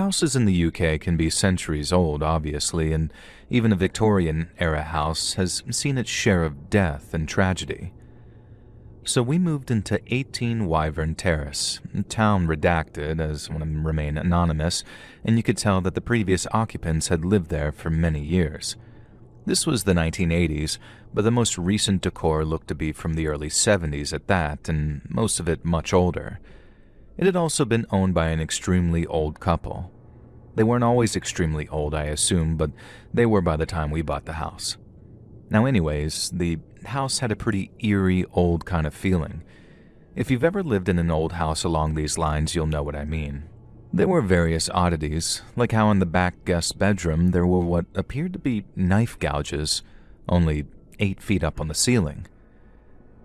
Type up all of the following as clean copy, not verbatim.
Houses in the UK can be centuries old, obviously, and even a Victorian-era house has seen its share of death and tragedy. So we moved into 18 Wyvern Terrace, town redacted as want to remain anonymous, and you could tell that the previous occupants had lived there for many years. This was the 1980s, but the most recent decor looked to be from the early 70s at that, and most of it much older. It had also been owned by an extremely old couple. They weren't always extremely old, I assume, but they were by the time we bought the house. Now anyways, the house had a pretty eerie, old kind of feeling. If you've ever lived in an old house along these lines, you'll know what I mean. There were various oddities, like how in the back guest bedroom there were what appeared to be knife gouges, only 8 feet up on the ceiling.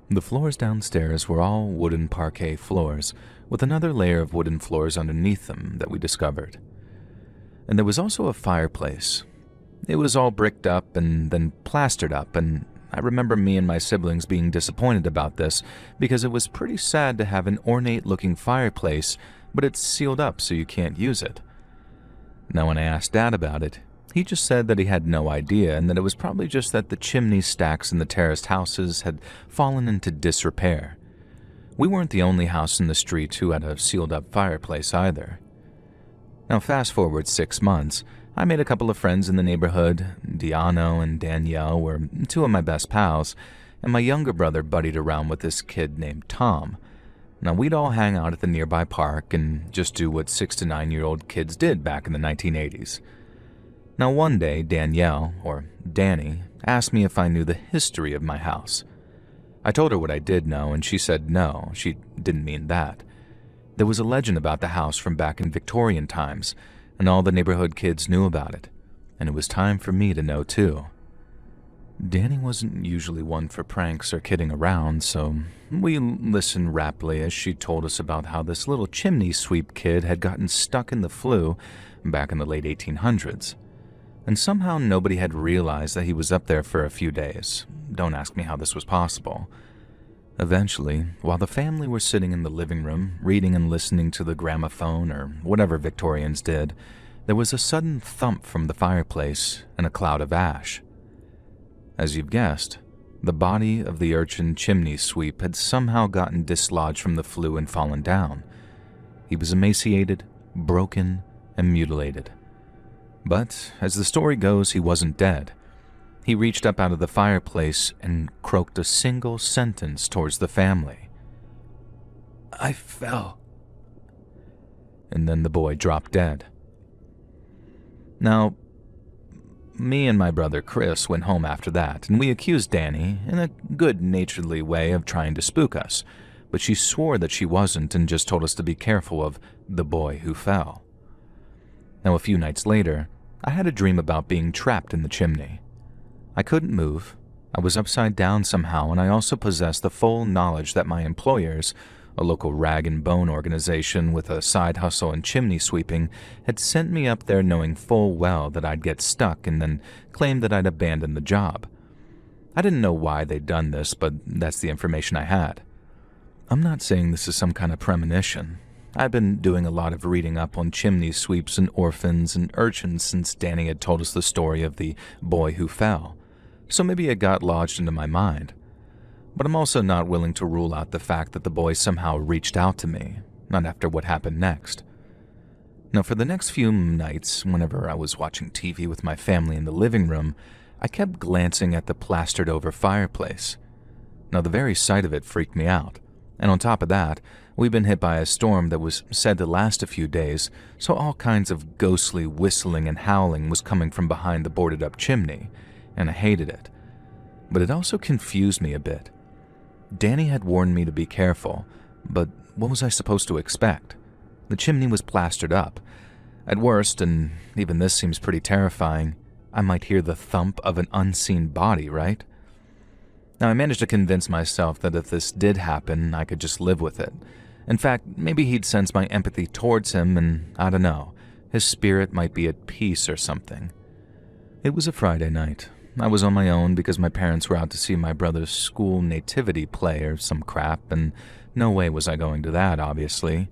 The floors downstairs were all wooden parquet floors, with another layer of wooden floors underneath them that we discovered. And there was also a fireplace. It was all bricked up and then plastered up, and I remember me and my siblings being disappointed about this because it was pretty sad to have an ornate-looking fireplace, but it's sealed up so you can't use it. Now when I asked Dad about it, he just said that he had no idea and that it was probably just that the chimney stacks in the terraced houses had fallen into disrepair. We weren't the only house in the street who had a sealed-up fireplace either. Now fast forward 6 months, I made a couple of friends in the neighborhood. Diano and Danielle were 2 of my best pals, and my younger brother buddied around with this kid named Tom. Now we'd all hang out at the nearby park and just do what 6 to 9-year-old kids did back in the 1980s. Now one day, Danielle, or Danny, asked me if I knew the history of my house. I told her what I did know, and she said no, she didn't mean that. There was a legend about the house from back in Victorian times, and all the neighborhood kids knew about it, and it was time for me to know too. Danny wasn't usually one for pranks or kidding around, so we listened raptly as she told us about how this little chimney sweep kid had gotten stuck in the flue back in the late 1800s. And somehow nobody had realized that he was up there for a few days. Don't ask me how this was possible. Eventually, while the family were sitting in the living room, reading and listening to the gramophone or whatever Victorians did, there was a sudden thump from the fireplace and a cloud of ash. As you've guessed, the body of the urchin chimney sweep had somehow gotten dislodged from the flue and fallen down. He was emaciated, broken, and mutilated. But, as the story goes, he wasn't dead. He reached up out of the fireplace and croaked a single sentence towards the family. "I fell." And then the boy dropped dead. Now, me and my brother Chris went home after that, and we accused Danny in a good-naturedly way of trying to spook us, but she swore that she wasn't and just told us to be careful of the boy who fell. Now, a few nights later, I had a dream about being trapped in the chimney. I couldn't move, I was upside down somehow, and I also possessed the full knowledge that my employers, a local rag and bone organization with a side hustle in chimney sweeping, had sent me up there knowing full well that I'd get stuck and then claim that I'd abandon the job. I didn't know why they'd done this, but that's the information I had. I'm not saying this is some kind of premonition. I've been doing a lot of reading up on chimney sweeps and orphans and urchins since Danny had told us the story of the boy who fell, so maybe it got lodged into my mind. But I'm also not willing to rule out the fact that the boy somehow reached out to me, not after what happened next. Now, for the next few nights, whenever I was watching TV with my family in the living room, I kept glancing at the plastered-over fireplace. Now, the very sight of it freaked me out, and on top of that, we'd been hit by a storm that was said to last a few days, so all kinds of ghostly whistling and howling was coming from behind the boarded-up chimney, and I hated it. But it also confused me a bit. Danny had warned me to be careful, but what was I supposed to expect? The chimney was plastered up. At worst, and even this seems pretty terrifying, I might hear the thump of an unseen body, right? Now, I managed to convince myself that if this did happen, I could just live with it. In fact, maybe he'd sense my empathy towards him and, I don't know, his spirit might be at peace or something. It was a Friday night. I was on my own because my parents were out to see my brother's school nativity play or some crap, and no way was I going to that, obviously.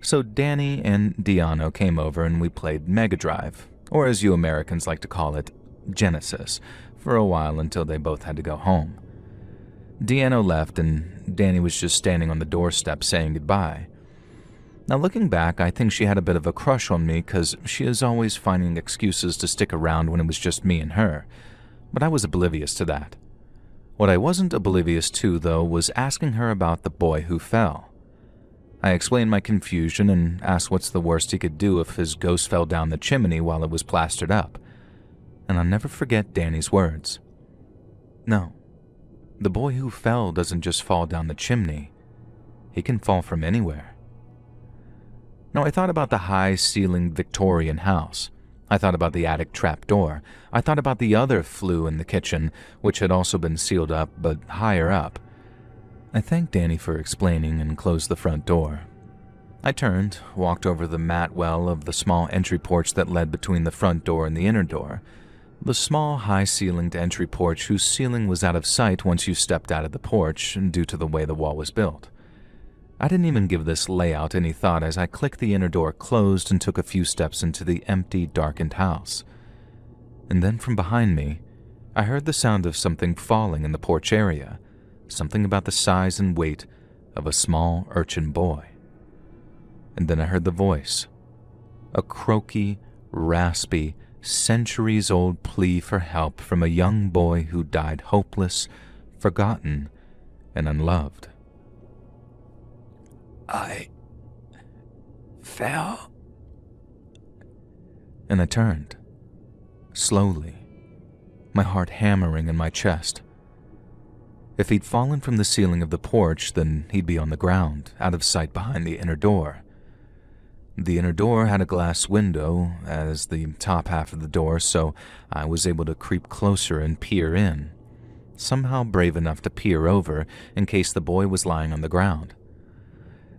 So Danny and Deano came over and we played Mega Drive, or as you Americans like to call it, Genesis, for a while until they both had to go home. Deano left and Danny was just standing on the doorstep saying goodbye. Now looking back, I think she had a bit of a crush on me because she is always finding excuses to stick around when it was just me and her, but I was oblivious to that. What I wasn't oblivious to, though, was asking her about the boy who fell. I explained my confusion and asked what's the worst he could do if his ghost fell down the chimney while it was plastered up. And I'll never forget Danny's words. No, the boy who fell doesn't just fall down the chimney. He can fall from anywhere. Now I thought about the high-ceilinged Victorian house. I thought about the attic trapdoor. I thought about the other flue in the kitchen, which had also been sealed up but higher up. I thanked Danny for explaining and closed the front door. I turned, walked over the mat well of the small entry porch that led between the front door and the inner door. The small, high-ceilinged entry porch whose ceiling was out of sight once you stepped out of the porch due to the way the wall was built. I didn't even give this layout any thought as I clicked the inner door closed and took a few steps into the empty, darkened house. And then from behind me, I heard the sound of something falling in the porch area, something about the size and weight of a small urchin boy. And then I heard the voice, a croaky, raspy, centuries-old plea for help from a young boy who died hopeless, forgotten, and unloved. I fell. And I turned, slowly, my heart hammering in my chest. If he'd fallen from the ceiling of the porch, then he'd be on the ground, out of sight behind the inner door. The inner door had a glass window as the top half of the door, so I was able to creep closer and peer in, somehow brave enough to peer over in case the boy was lying on the ground.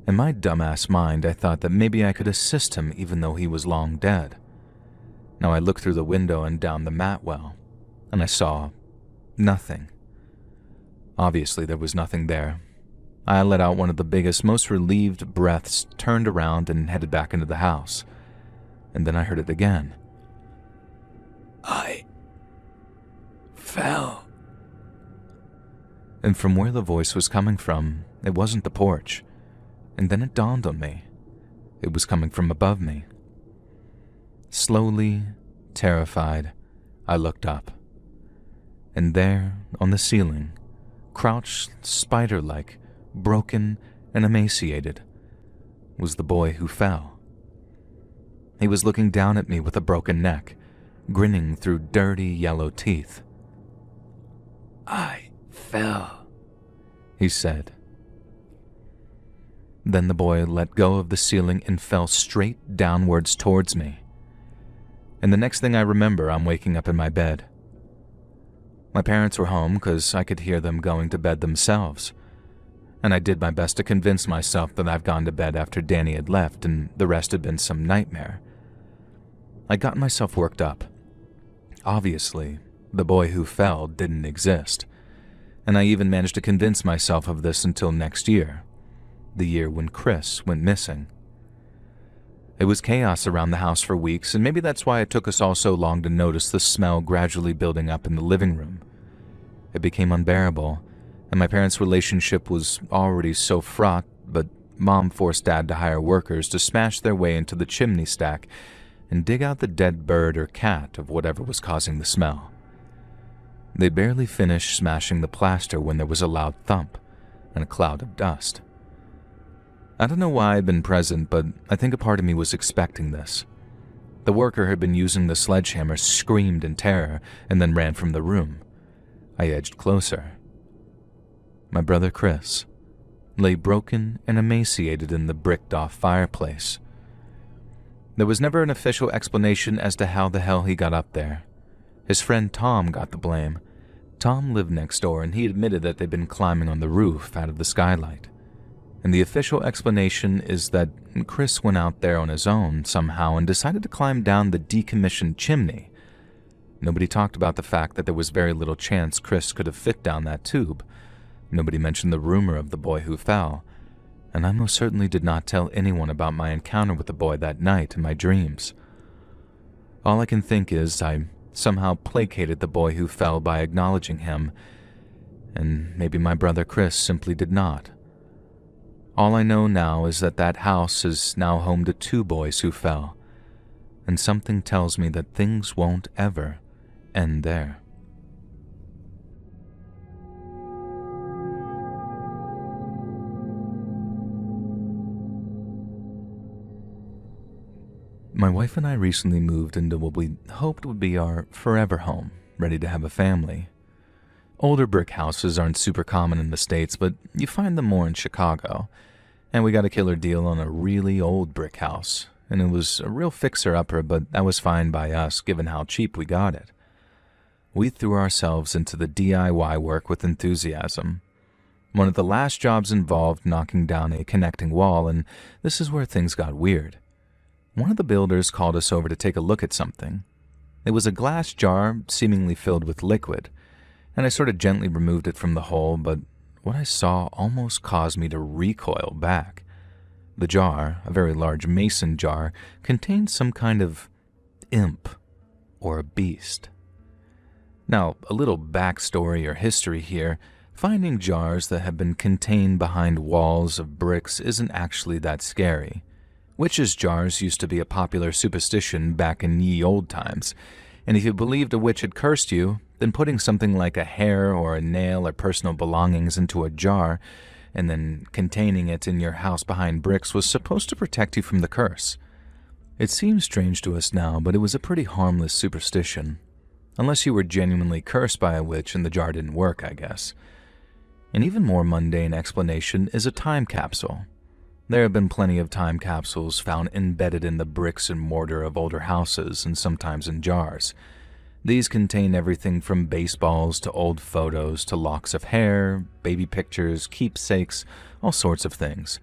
In my dumbass mind, I thought that maybe I could assist him even though he was long dead. Now I looked through the window and down the mat well, and I saw nothing. Obviously, there was nothing there. I let out one of the biggest, most relieved breaths, turned around, and headed back into the house. And then I heard it again. I fell. And from where the voice was coming from, it wasn't the porch. And then it dawned on me. It was coming from above me. Slowly, terrified, I looked up. And there, on the ceiling, crouched spider-like, broken and emaciated, was the boy who fell. He was looking down at me with a broken neck, grinning through dirty yellow teeth. I fell, he said. Then the boy let go of the ceiling and fell straight downwards towards me. And the next thing I remember, I'm waking up in my bed. My parents were home because I could hear them going to bed themselves, and I did my best to convince myself that I've gone to bed after Danny had left and the rest had been some nightmare. I got myself worked up. Obviously, the boy who fell didn't exist, and I even managed to convince myself of this until next year, the year when Chris went missing. It was chaos around the house for weeks, and maybe that's why it took us all so long to notice the smell gradually building up in the living room. It became unbearable, and my parents' relationship was already so fraught, but Mom forced Dad to hire workers to smash their way into the chimney stack and dig out the dead bird or cat of whatever was causing the smell. They barely finished smashing the plaster when there was a loud thump and a cloud of dust. I don't know why I'd been present, but I think a part of me was expecting this. The worker who had been using the sledgehammer screamed in terror and then ran from the room. I edged closer. My brother Chris lay broken and emaciated in the bricked-off fireplace. There was never an official explanation as to how the hell he got up there. His friend Tom got the blame. Tom lived next door, and he admitted that they'd been climbing on the roof out of the skylight. And the official explanation is that Chris went out there on his own somehow and decided to climb down the decommissioned chimney. Nobody talked about the fact that there was very little chance Chris could have fit down that tube. Nobody mentioned the rumor of the boy who fell. and I most certainly did not tell anyone about my encounter with the boy that night in my dreams. All I can think is I somehow placated the boy who fell by acknowledging him, and maybe my brother Chris simply did not. All I know now is that that house is now home to 2 boys who fell, and something tells me that things won't ever end there. My wife and I recently moved into what we hoped would be our forever home, ready to have a family. Older brick houses aren't super common in the States, but you find them more in Chicago. And we got a killer deal on a really old brick house, and it was a real fixer-upper, but that was fine by us given how cheap we got it. We threw ourselves into the DIY work with enthusiasm. One of the last jobs involved knocking down a connecting wall, and this is where things got weird. One of the builders called us over to take a look at something. It was a glass jar seemingly filled with liquid, and I sort of gently removed it from the hole, but what I saw almost caused me to recoil back. The jar, a very large mason jar, contained some kind of imp or a beast. Now, a little backstory or history here. Finding jars that have been contained behind walls of bricks isn't actually that scary. Witches' jars used to be a popular superstition back in ye old times, and if you believed a witch had cursed you, then putting something like a hair or a nail or personal belongings into a jar and then containing it in your house behind bricks was supposed to protect you from the curse. It seems strange to us now, but it was a pretty harmless superstition. Unless you were genuinely cursed by a witch and the jar didn't work, I guess. An even more mundane explanation is a time capsule. There have been plenty of time capsules found embedded in the bricks and mortar of older houses and sometimes in jars. These contain everything from baseballs to old photos to locks of hair, baby pictures, keepsakes, all sorts of things.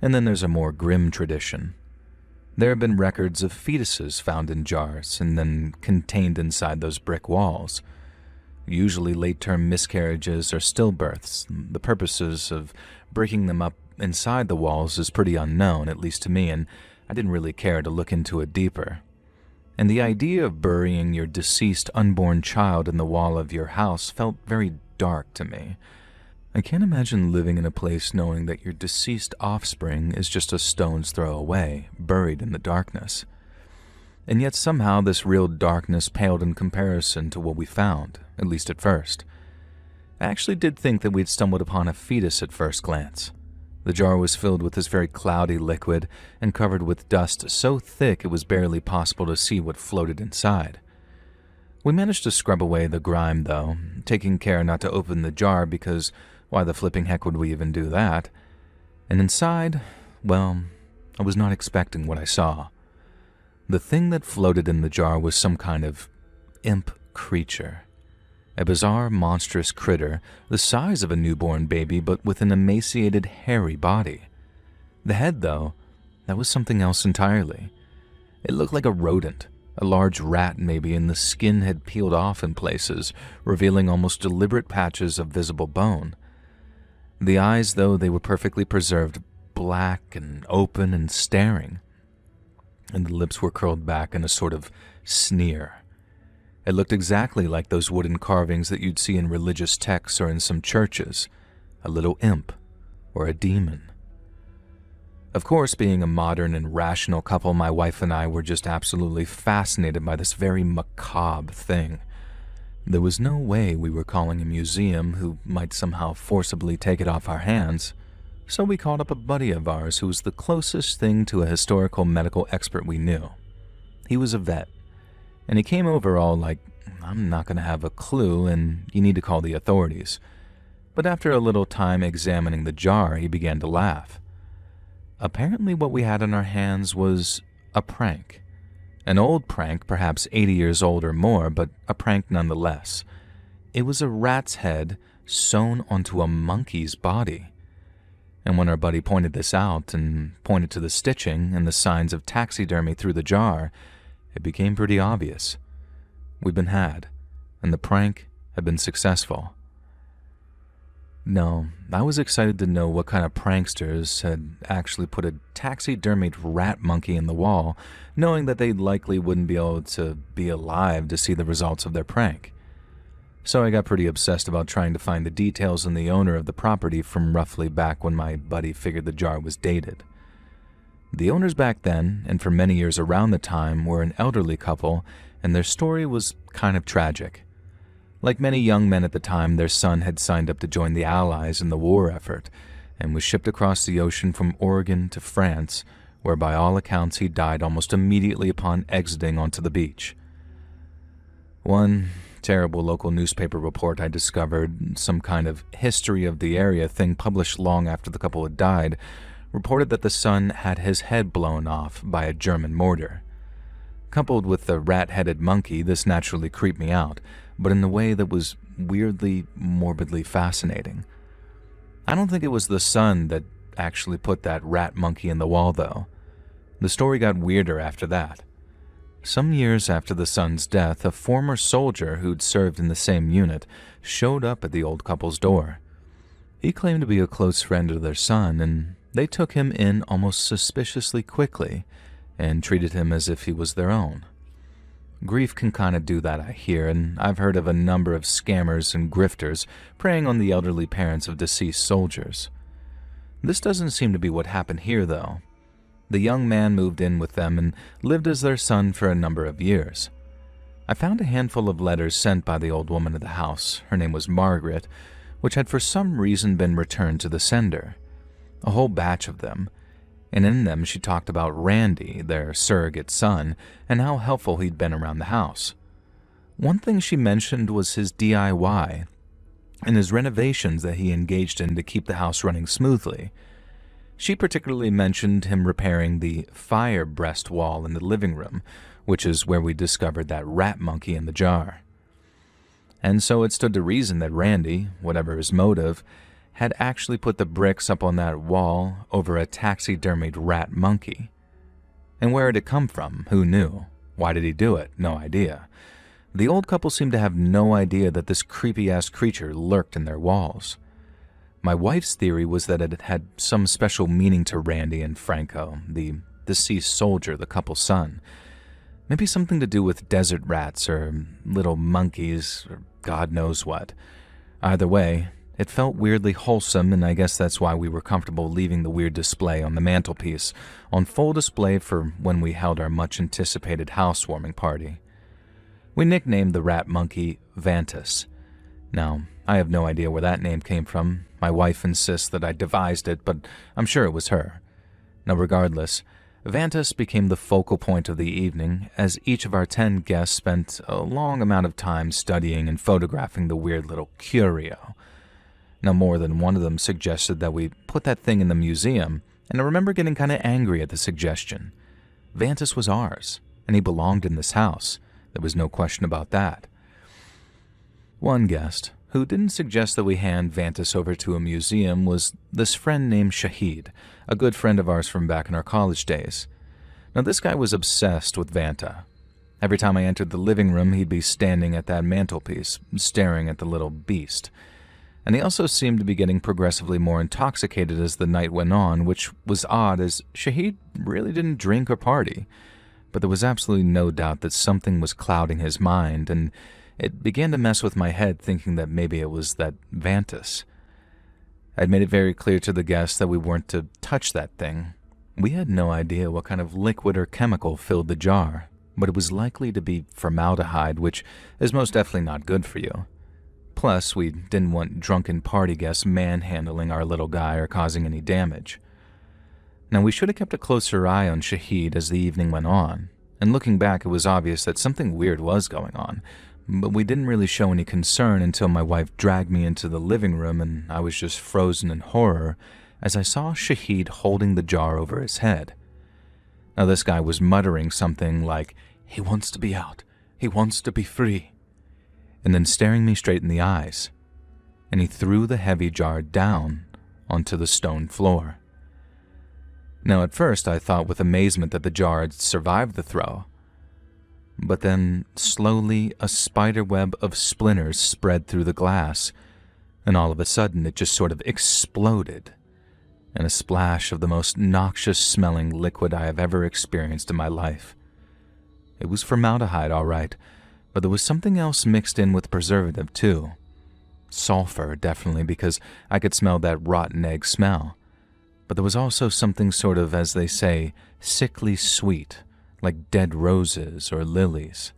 And then there's a more grim tradition. There have been records of fetuses found in jars and then contained inside those brick walls. Usually late-term miscarriages or stillbirths. The purposes of breaking them up inside the walls is pretty unknown, at least to me, and I didn't really care to look into it deeper. And the idea of burying your deceased unborn child in the wall of your house felt very dark to me. I can't imagine living in a place knowing that your deceased offspring is just a stone's throw away, buried in the darkness. And yet somehow this real darkness paled in comparison to what we found, at least at first. I actually did think that we'd stumbled upon a fetus at first glance. The jar was filled with this very cloudy liquid and covered with dust so thick it was barely possible to see what floated inside. We managed to scrub away the grime, though, taking care not to open the jar because why the flipping heck would we even do that? And inside, well, I was not expecting what I saw. The thing that floated in the jar was some kind of imp creature. A bizarre, monstrous critter, the size of a newborn baby, but with an emaciated, hairy body. The head, though, that was something else entirely. It looked like a rodent, a large rat maybe, and the skin had peeled off in places, revealing almost deliberate patches of visible bone. The eyes, though, they were perfectly preserved, black and open and staring, and the lips were curled back in a sort of sneer. It looked exactly like those wooden carvings that you'd see in religious texts or in some churches, a little imp or a demon. Of course, being a modern and rational couple, my wife and I were just absolutely fascinated by this very macabre thing. There was no way we were calling a museum who might somehow forcibly take it off our hands, so we called up a buddy of ours who was the closest thing to a historical medical expert we knew. He was a vet. And he came over all like, I'm not going to have a clue and you need to call the authorities. But after a little time examining the jar, he began to laugh. Apparently what we had on our hands was a prank. An old prank, perhaps 80 years old or more, but a prank nonetheless. It was a rat's head sewn onto a monkey's body. And when our buddy pointed this out and pointed to the stitching and the signs of taxidermy through the jar, it became pretty obvious. We'd been had, and the prank had been successful. No, I was excited to know what kind of pranksters had actually put a taxidermied rat monkey in the wall, knowing that they likely wouldn't be able to be alive to see the results of their prank. So I got pretty obsessed about trying to find the details on the owner of the property from roughly back when my buddy figured the jar was dated. The owners back then, and for many years around the time, were an elderly couple, and their story was kind of tragic. Like many young men at the time, their son had signed up to join the Allies in the war effort and was shipped across the ocean from Oregon to France, where by all accounts he died almost immediately upon exiting onto the beach. One terrible local newspaper report I discovered, some kind of history of the area thing published long after the couple had died, reported that the son had his head blown off by a German mortar. Coupled with the rat-headed monkey, this naturally creeped me out, but in a way that was weirdly, morbidly fascinating. I don't think it was the son that actually put that rat monkey in the wall, though. The story got weirder after that. Some years after the son's death, a former soldier who'd served in the same unit showed up at the old couple's door. He claimed to be a close friend of their son, and they took him in almost suspiciously quickly and treated him as if he was their own. Grief can kind of do that, I hear, and I've heard of a number of scammers and grifters preying on the elderly parents of deceased soldiers. This doesn't seem to be what happened here, though. The young man moved in with them and lived as their son for a number of years. I found a handful of letters sent by the old woman of the house, her name was Margaret, which had for some reason been returned to the sender. A whole batch of them. And in them she talked about Randy, their surrogate son, and how helpful he'd been around the house. One thing she mentioned was his DIY and his renovations that he engaged in to keep the house running smoothly. She particularly mentioned him repairing the fire breast wall in the living room, which is where we discovered that rat monkey in the jar. And so it stood to reason that Randy, whatever his motive, had actually put the bricks up on that wall over a taxidermied rat monkey. And where had it come from? Who knew? Why did he do it? No idea. The old couple seemed to have no idea that this creepy-ass creature lurked in their walls. My wife's theory was that it had some special meaning to Randy and Franco, the deceased soldier, the couple's son. Maybe something to do with desert rats or little monkeys or God knows what. Either way, it felt weirdly wholesome, and I guess that's why we were comfortable leaving the weird display on the mantelpiece on full display for when we held our much-anticipated housewarming party. We nicknamed the rat monkey Vantus. Now, I have no idea where that name came from. My wife insists that I devised it, but I'm sure it was her. Now, regardless, Vantus became the focal point of the evening, as each of our 10 guests spent a long amount of time studying and photographing the weird little curio. Now, more than one of them suggested that we put that thing in the museum, and I remember getting kind of angry at the suggestion. Vantus was ours, and he belonged in this house. There was no question about that. One guest, who didn't suggest that we hand Vantus over to a museum, was this friend named Shahid, a good friend of ours from back in our college days. Now, this guy was obsessed with Vanta. Every time I entered the living room, he'd be standing at that mantelpiece, staring at the little beast. And he also seemed to be getting progressively more intoxicated as the night went on, which was odd as Shahid really didn't drink or party. But there was absolutely no doubt that something was clouding his mind, and it began to mess with my head thinking that maybe it was that Vantus. I'd made it very clear to the guests that we weren't to touch that thing. We had no idea what kind of liquid or chemical filled the jar, but it was likely to be formaldehyde, which is most definitely not good for you. Plus, we didn't want drunken party guests manhandling our little guy or causing any damage. Now, we should have kept a closer eye on Shahid as the evening went on, and looking back, it was obvious that something weird was going on, but we didn't really show any concern until my wife dragged me into the living room and I was just frozen in horror as I saw Shahid holding the jar over his head. Now, this guy was muttering something like, "He wants to be out. He wants to be free," and then staring me straight in the eyes, and he threw the heavy jar down onto the stone floor. Now, at first, I thought with amazement that the jar had survived the throw, but then slowly a spider web of splinters spread through the glass, and all of a sudden it just sort of exploded in a splash of the most noxious-smelling liquid I have ever experienced in my life. It was formaldehyde, all right, but there was something else mixed in with preservative, too. Sulfur, definitely, because I could smell that rotten egg smell. But there was also something sort of, as they say, sickly sweet, like dead roses or lilies.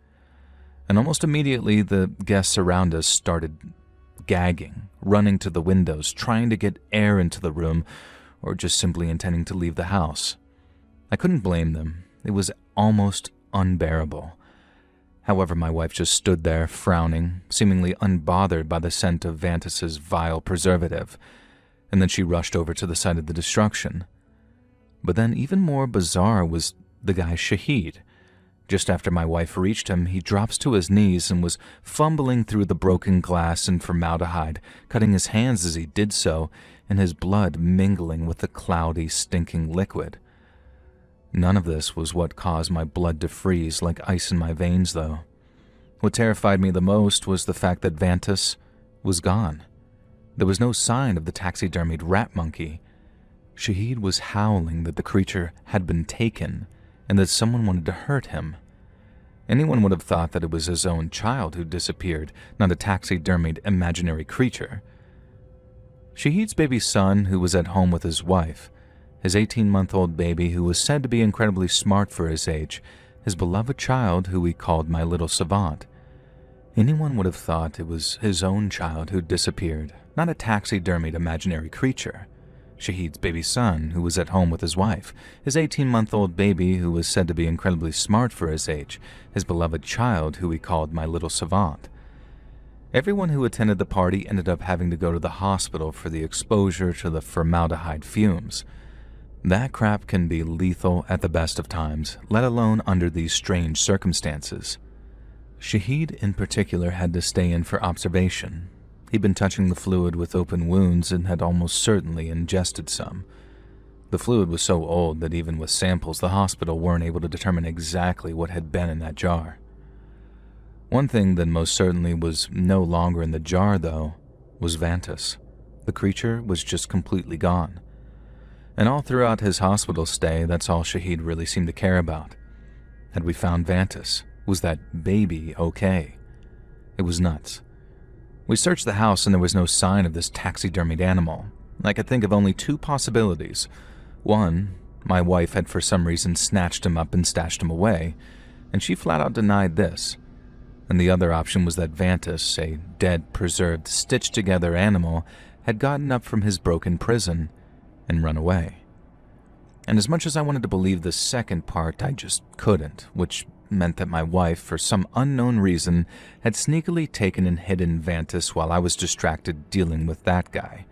And almost immediately, the guests around us started gagging, running to the windows, trying to get air into the room, or just simply intending to leave the house. I couldn't blame them. It was almost unbearable. However, my wife just stood there, frowning, seemingly unbothered by the scent of Vantus's vile preservative, and then she rushed over to the site of the destruction. But then even more bizarre was the guy Shahid. Just after my wife reached him, he drops to his knees and was fumbling through the broken glass and formaldehyde, cutting his hands as he did so, and his blood mingling with the cloudy, stinking liquid. None of this was what caused my blood to freeze like ice in my veins, though. What terrified me the most was the fact that Vantus was gone. There was no sign of the taxidermied rat monkey. Shahid was howling that the creature had been taken and that someone wanted to hurt him. Anyone would have thought that it was his own child who disappeared, not a taxidermied imaginary creature. Shahid's baby son, who was at home with his wife, his 18-month-old baby who was said to be incredibly smart for his age, his beloved child who we called my little savant. Anyone would have thought it was his own child who disappeared, not a taxidermied imaginary creature. Shahid's baby son, who was at home with his wife, his 18-month-old baby who was said to be incredibly smart for his age, his beloved child who we called my little savant. Everyone who attended the party ended up having to go to the hospital for the exposure to the formaldehyde fumes. That crap can be lethal at the best of times, let alone under these strange circumstances. Shahid in particular had to stay in for observation. He'd been touching the fluid with open wounds and had almost certainly ingested some. The fluid was so old that even with samples, the hospital weren't able to determine exactly what had been in that jar. One thing that most certainly was no longer in the jar, though, was Vantus. The creature was just completely gone. And all throughout his hospital stay, that's all Shahid really seemed to care about. Had we found Vantus? Was that baby okay? It was nuts. We searched the house and there was no sign of this taxidermied animal. I could think of only two possibilities. One, my wife had for some reason snatched him up and stashed him away, and she flat out denied this. And the other option was that Vantus, a dead, preserved, stitched-together animal, had gotten up from his broken prison and run away. And as much as I wanted to believe the second part, I just couldn't, which meant that my wife, for some unknown reason, had sneakily taken and hidden Vantus while I was distracted dealing with that guy.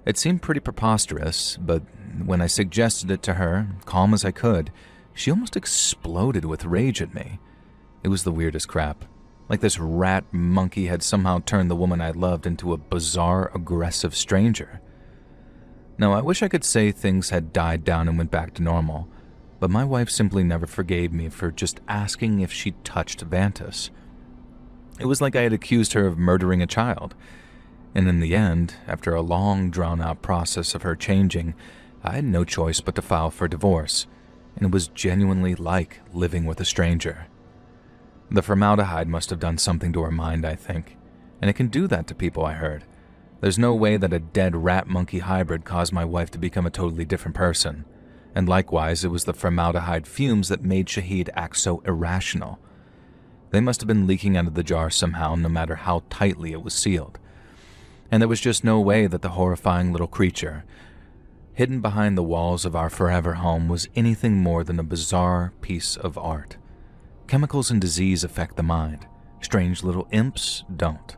It seemed pretty preposterous, but when I suggested it to her, calm as I could, she almost exploded with rage at me. It was the weirdest crap. Like this rat monkey had somehow turned the woman I loved into a bizarre, aggressive stranger. Now, I wish I could say things had died down and went back to normal, but my wife simply never forgave me for just asking if she'd touched Vantus. It was like I had accused her of murdering a child. And in the end, after a long, drawn-out process of her changing, I had no choice but to file for divorce, and it was genuinely like living with a stranger. The formaldehyde must have done something to her mind, I think, and it can do that to people, I heard. There's no way that a dead rat-monkey hybrid caused my wife to become a totally different person. And likewise, it was the formaldehyde fumes that made Shahid act so irrational. They must have been leaking out of the jar somehow, no matter how tightly it was sealed. And there was just no way that the horrifying little creature, hidden behind the walls of our forever home, was anything more than a bizarre piece of art. Chemicals and disease affect the mind. Strange little imps don't.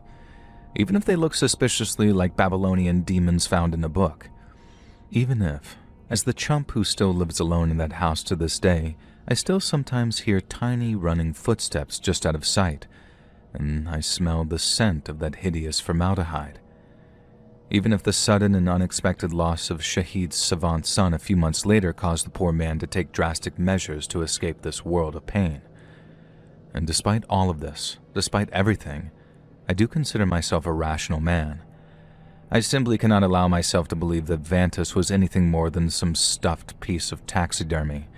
Even if they look suspiciously like Babylonian demons found in a book. Even if, as the chump who still lives alone in that house to this day, I still sometimes hear tiny running footsteps just out of sight, and I smell the scent of that hideous formaldehyde. Even if the sudden and unexpected loss of Shahid's savant son a few months later caused the poor man to take drastic measures to escape this world of pain. And despite all of this, despite everything, I do consider myself a rational man, I simply cannot allow myself to believe that Vantus was anything more than some stuffed piece of taxidermy.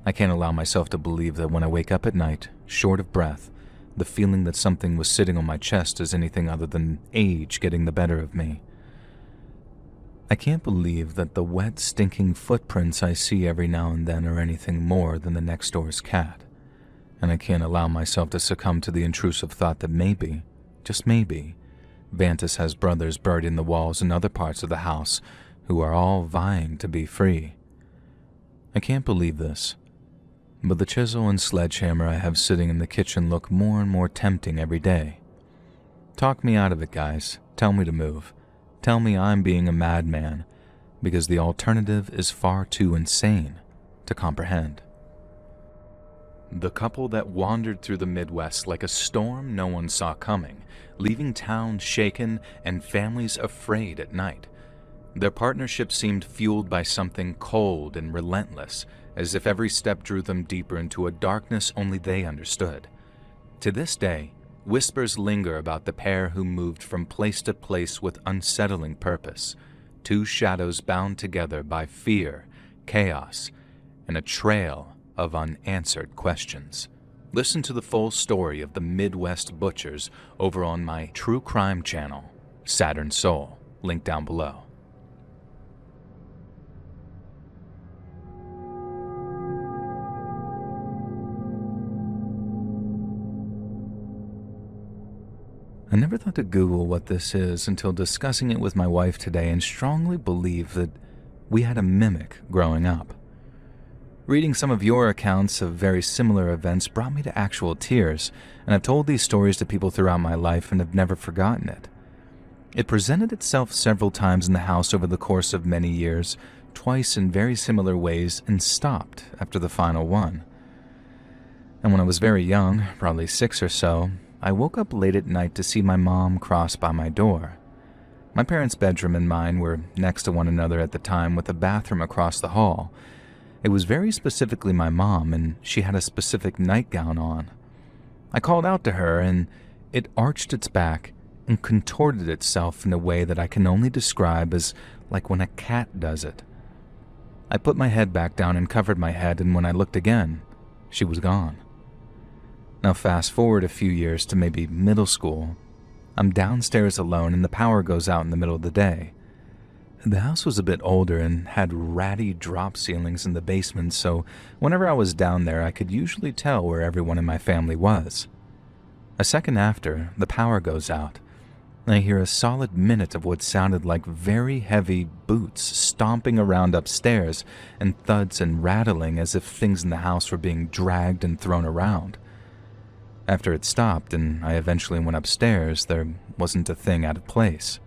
I can't allow myself to believe that when I wake up at night, short of breath, the feeling that something was sitting on my chest is anything other than age getting the better of me. I can't believe that the wet, stinking footprints I see every now and then are anything more than the next door's cat. And I can't allow myself to succumb to the intrusive thought that maybe, just maybe, Vantus has brothers buried in the walls in other parts of the house who are all vying to be free. I can't believe this, but the chisel and sledgehammer I have sitting in the kitchen look more and more tempting every day. Talk me out of it, guys. Tell me to move. Tell me I'm being a madman, because the alternative is far too insane to comprehend. The couple that wandered through the Midwest like a storm no one saw coming, leaving towns shaken and families afraid at night. Their partnership seemed fueled by something cold and relentless, as if every step drew them deeper into a darkness only they understood. To this day, whispers linger about the pair who moved from place to place with unsettling purpose, two shadows bound together by fear, chaos, and a trail of unanswered questions. Listen to the full story of the Midwest Butchers over on my true crime channel, Saturn Soul, link down below. I never thought to Google what this is until discussing it with my wife today, and strongly believe that we had a mimic growing up. Reading some of your accounts of very similar events brought me to actual tears, and I've told these stories to people throughout my life and have never forgotten it. It presented itself several times in the house over the course of many years, twice in very similar ways, and stopped after the final one. And when I was very young, probably 6 or so, I woke up late at night to see my mom cross by my door. My parents' bedroom and mine were next to one another at the time, with a bathroom across the hall. It was very specifically my mom, and she had a specific nightgown on. I called out to her, and it arched its back and contorted itself in a way that I can only describe as like when a cat does it. I put my head back down and covered my head, and when I looked again, she was gone. Now fast forward a few years to maybe middle school. I'm downstairs alone and the power goes out in the middle of the day. The house was a bit older and had ratty drop ceilings in the basement, so whenever I was down there I could usually tell where everyone in my family was. A second after, the power goes out. I hear a solid minute of what sounded like very heavy boots stomping around upstairs, and thuds and rattling as if things in the house were being dragged and thrown around. After it stopped and I eventually went upstairs, there wasn't a thing out of place.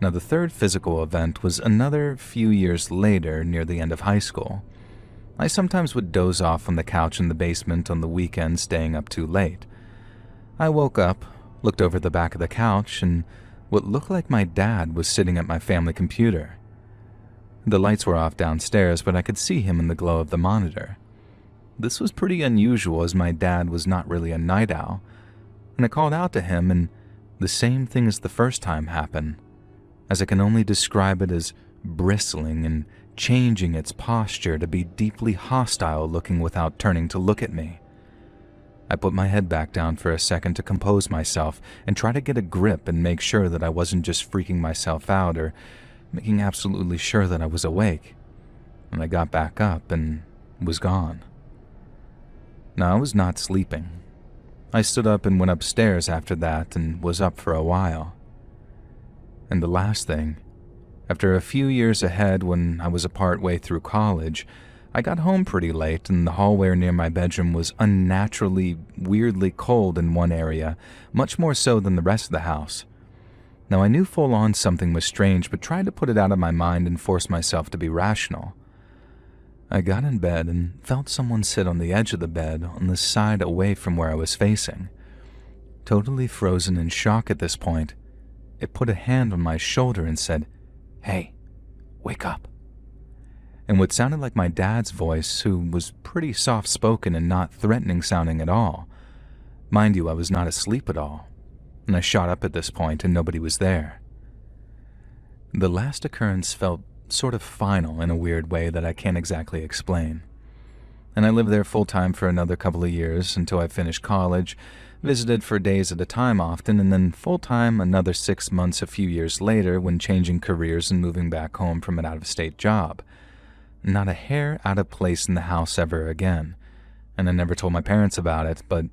Now, the third physical event was another few years later, near the end of high school. I sometimes would doze off on the couch in the basement on the weekend, staying up too late. I woke up, looked over the back of the couch, and what looked like my dad was sitting at my family computer. The lights were off downstairs, but I could see him in the glow of the monitor. This was pretty unusual, as my dad was not really a night owl, and I called out to him, and the same thing as the first time happened, as I can only describe it as bristling and changing its posture to be deeply hostile, looking without turning to look at me. I put my head back down for a second to compose myself and try to get a grip and make sure that I wasn't just freaking myself out or making absolutely sure that I was awake, and I got back up and was gone. Now, I was not sleeping. I stood up and went upstairs after that and was up for a while. And the last thing, after a few years ahead when I was a part way through college, I got home pretty late and the hallway near my bedroom was unnaturally, weirdly cold in one area, much more so than the rest of the house. Now, I knew full on something was strange, but tried to put it out of my mind and force myself to be rational. I got in bed and felt someone sit on the edge of the bed on the side away from where I was facing. Totally frozen in shock at this point, it put a hand on my shoulder and said, "Hey, wake up." In what sounded like my dad's voice, who was pretty soft-spoken and not threatening sounding at all. Mind you, I was not asleep at all, and I shot up at this point and nobody was there. The last occurrence felt sort of final in a weird way that I can't exactly explain. And I lived there full-time for another couple of years until I finished college, visited for days at a time often, and then full-time another 6 months a few years later when changing careers and moving back home from an out-of-state job. Not a hair out of place in the house ever again, and I never told my parents about it, but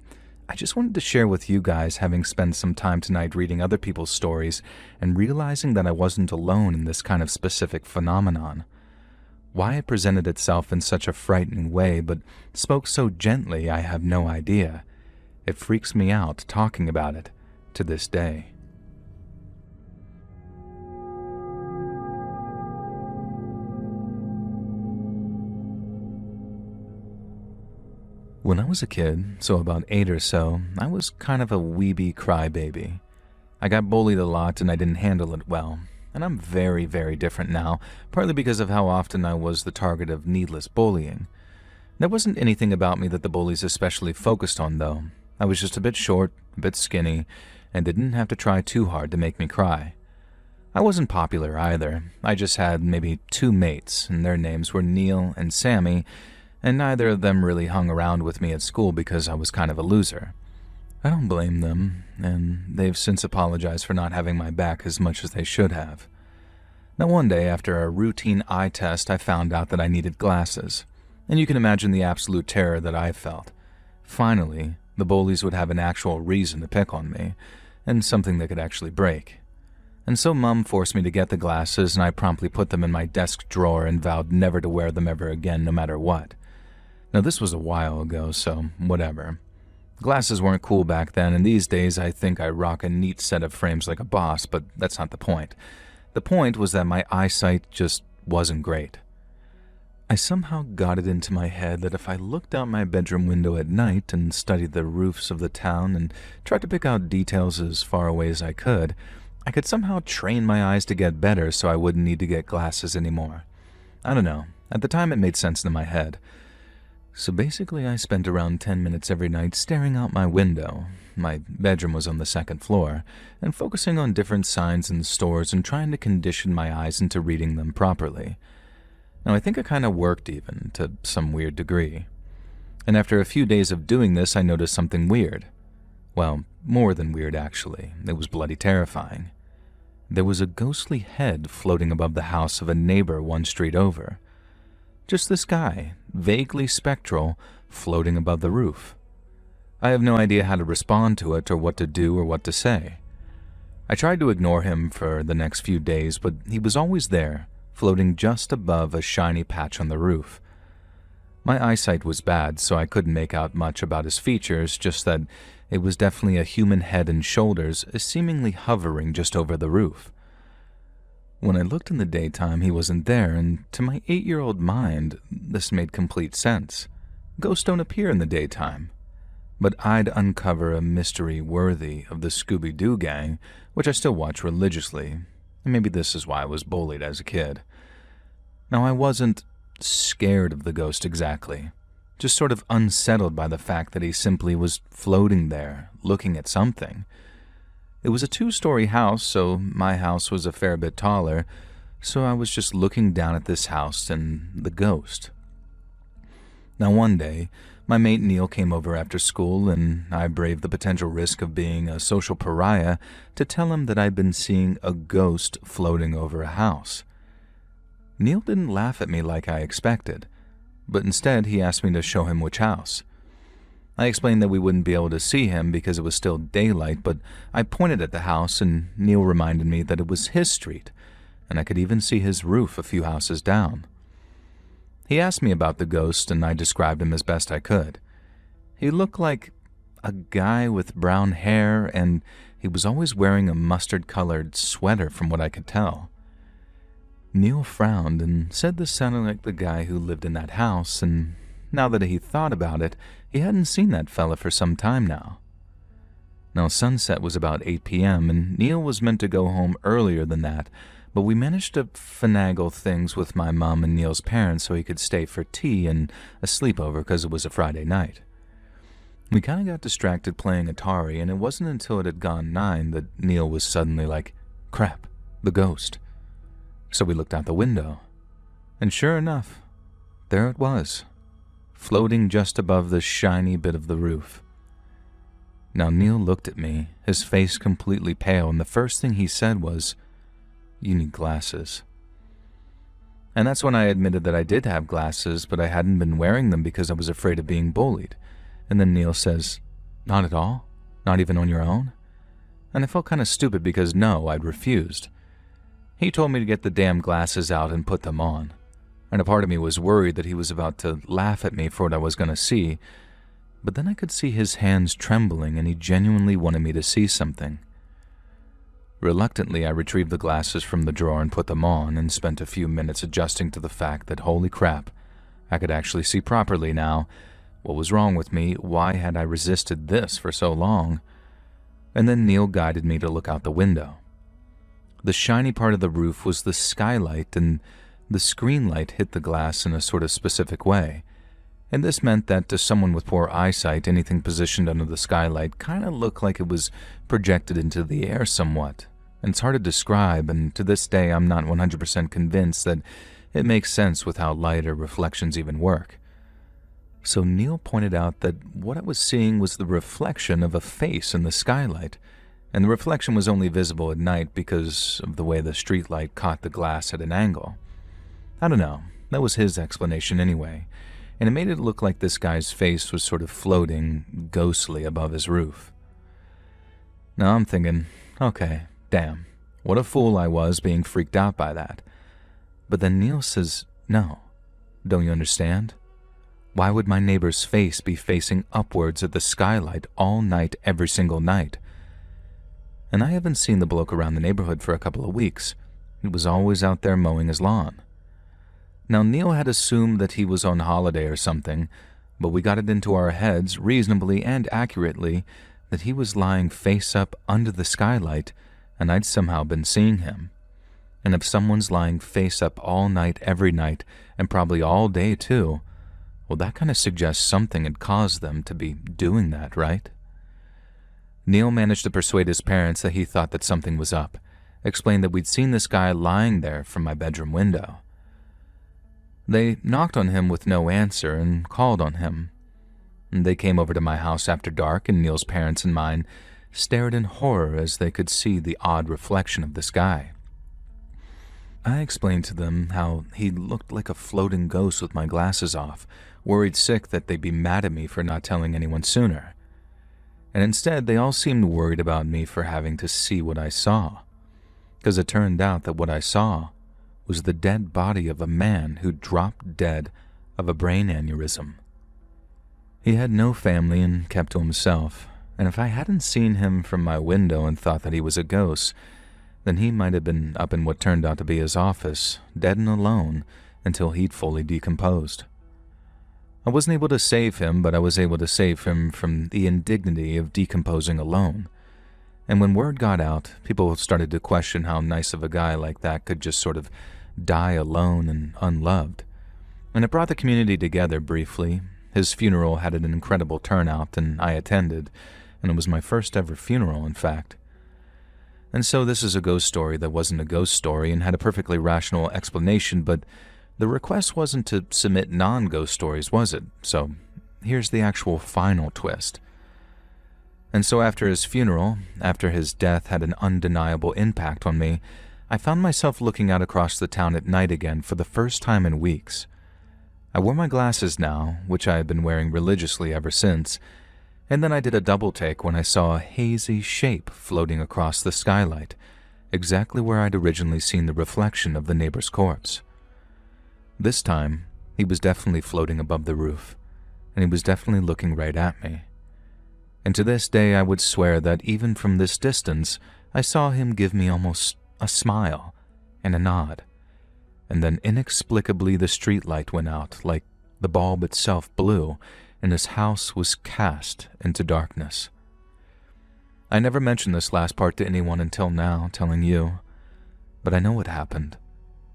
I just wanted to share with you guys, having spent some time tonight reading other people's stories and realizing that I wasn't alone in this kind of specific phenomenon. Why it presented itself in such a frightening way but spoke so gently, I have no idea. It freaks me out talking about it to this day. When I was a kid, so about 8 or so, I was kind of a weeby crybaby. I got bullied a lot and I didn't handle it well. And I'm very, very different now, partly because of how often I was the target of needless bullying. There wasn't anything about me that the bullies especially focused on, though. I was just a bit short, a bit skinny, and didn't have to try too hard to make me cry. I wasn't popular either. I just had maybe 2 mates, and their names were Neil and Sammy, and neither of them really hung around with me at school because I was kind of a loser. I don't blame them, and they've since apologized for not having my back as much as they should have. Now one day, after a routine eye test, I found out that I needed glasses, and you can imagine the absolute terror that I felt. Finally, the bullies would have an actual reason to pick on me, and something they could actually break. And so Mum forced me to get the glasses, and I promptly put them in my desk drawer and vowed never to wear them ever again, no matter what. Now this was a while ago, so whatever. Glasses weren't cool back then, and these days I think I rock a neat set of frames like a boss, but that's not the point. The point was that my eyesight just wasn't great. I somehow got it into my head that if I looked out my bedroom window at night and studied the roofs of the town and tried to pick out details as far away as I could somehow train my eyes to get better so I wouldn't need to get glasses anymore. I don't know. At the time it made sense in my head. So basically I spent around 10 minutes every night staring out my window. My bedroom was on the 2nd floor, and focusing on different signs in stores and trying to condition my eyes into reading them properly. Now I think it kind of worked even, to some weird degree. And after a few days of doing this, I noticed something weird. Well, more than weird actually. It was bloody terrifying. There was a ghostly head floating above the house of a neighbor 1 street over. Just this guy, vaguely spectral, floating above the roof. I have no idea how to respond to it or what to do or what to say. I tried to ignore him for the next few days, but he was always there, floating just above a shiny patch on the roof. My eyesight was bad, so I couldn't make out much about his features, just that it was definitely a human head and shoulders, seemingly hovering just over the roof. When I looked in the daytime, he wasn't there, and to my 8-year-old mind, this made complete sense. Ghosts don't appear in the daytime. But I'd uncover a mystery worthy of the Scooby-Doo gang, which I still watch religiously, and maybe this is why I was bullied as a kid. Now, I wasn't scared of the ghost exactly, just sort of unsettled by the fact that he simply was floating there, looking at something. It was a 2-story house, so my house was a fair bit taller, so I was just looking down at this house and the ghost. Now one day, my mate Neil came over after school, and I braved the potential risk of being a social pariah to tell him that I'd been seeing a ghost floating over a house. Neil didn't laugh at me like I expected, but instead he asked me to show him which house. I explained that we wouldn't be able to see him because it was still daylight, but I pointed at the house and Neil reminded me that it was his street, and I could even see his roof a few houses down. He asked me about the ghost, and I described him as best I could. He looked like a guy with brown hair, and he was always wearing a mustard-colored sweater from what I could tell. Neil frowned and said this sounded like the guy who lived in that house, and now that he thought about it, he hadn't seen that fella for some time now. Now sunset was about 8 p.m., and Neil was meant to go home earlier than that, but we managed to finagle things with my mom and Neil's parents so he could stay for tea and a sleepover because it was a Friday night. We kind of got distracted playing Atari, and it wasn't until it had gone 9 that Neil was suddenly like, "Crap, the ghost." So we looked out the window, and sure enough, there it was, floating just above the shiny bit of the roof. Now Neil looked at me, his face completely pale, and the first thing he said was, "You need glasses." And that's when I admitted that I did have glasses, but I hadn't been wearing them because I was afraid of being bullied. And then Neil says, "Not at all? Not even on your own?" And I felt kind of stupid because no, I'd refused. He told me to get the damn glasses out and put them on. And a part of me was worried that he was about to laugh at me for what I was going to see, but then I could see his hands trembling and he genuinely wanted me to see something. Reluctantly, I retrieved the glasses from the drawer and put them on and spent a few minutes adjusting to the fact that, holy crap, I could actually see properly now. What was wrong with me? Why had I resisted this for so long? And then Neil guided me to look out the window. The shiny part of the roof was the skylight, and the screen light hit the glass in a sort of specific way. And this meant that to someone with poor eyesight, anything positioned under the skylight kind of looked like it was projected into the air somewhat. And it's hard to describe, and to this day I'm not 100% convinced that it makes sense with how light or reflections even work. So Neil pointed out that what I was seeing was the reflection of a face in the skylight, and the reflection was only visible at night because of the way the streetlight caught the glass at an angle. I don't know, that was his explanation anyway, and it made it look like this guy's face was sort of floating ghostly above his roof. Now I'm thinking, okay, damn, what a fool I was being freaked out by that. But then Neil says, "No, don't you understand? Why would my neighbor's face be facing upwards at the skylight all night every single night? And I haven't seen the bloke around the neighborhood for a couple of weeks. He was always out there mowing his lawn." Now Neil had assumed that he was on holiday or something, but we got it into our heads, reasonably and accurately, that he was lying face up under the skylight, and I'd somehow been seeing him. And if someone's lying face up all night every night, and probably all day too, well, that kind of suggests something had caused them to be doing that, right? Neil managed to persuade his parents that he thought that something was up, explained that we'd seen this guy lying there from my bedroom window. They knocked on him with no answer and called on him. They came over to my house after dark, and Neil's parents and mine stared in horror as they could see the odd reflection of this guy. I explained to them how he looked like a floating ghost with my glasses off, worried sick that they'd be mad at me for not telling anyone sooner. And instead, they all seemed worried about me for having to see what I saw, because it turned out that what I saw was the dead body of a man who dropped dead of a brain aneurysm. He had no family and kept to himself, and if I hadn't seen him from my window and thought that he was a ghost, then he might have been up in what turned out to be his office, dead and alone, until he'd fully decomposed. I wasn't able to save him, but I was able to save him from the indignity of decomposing alone. And when word got out, people started to question how nice of a guy like that could just sort of die alone and unloved. And it brought the community together briefly. His funeral had an incredible turnout, and I attended, and it was my first ever funeral, in fact. And so this is a ghost story that wasn't a ghost story and had a perfectly rational explanation, but the request wasn't to submit non-ghost stories, was it? So here's the actual final twist. And so after his funeral, after his death had an undeniable impact on me, I found myself looking out across the town at night again for the first time in weeks. I wore my glasses now, which I had been wearing religiously ever since, and then I did a double take when I saw a hazy shape floating across the skylight, exactly where I'd originally seen the reflection of the neighbor's corpse. This time, he was definitely floating above the roof, and he was definitely looking right at me. And to this day, I would swear that even from this distance, I saw him give me almost a smile and a nod. And then inexplicably the streetlight went out, like the bulb itself blew, and his house was cast into darkness. I never mentioned this last part to anyone until now, telling you, but I know what happened.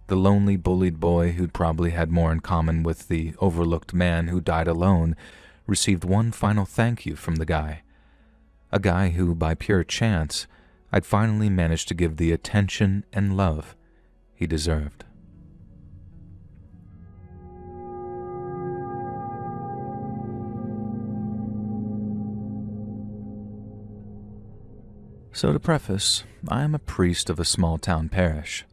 The lonely, bullied boy who'd probably had more in common with the overlooked man who died alone received one final thank you from the guy. A guy who, by pure chance, I'd finally managed to give the attention and love he deserved. So to preface, I am a priest of a small-town parish.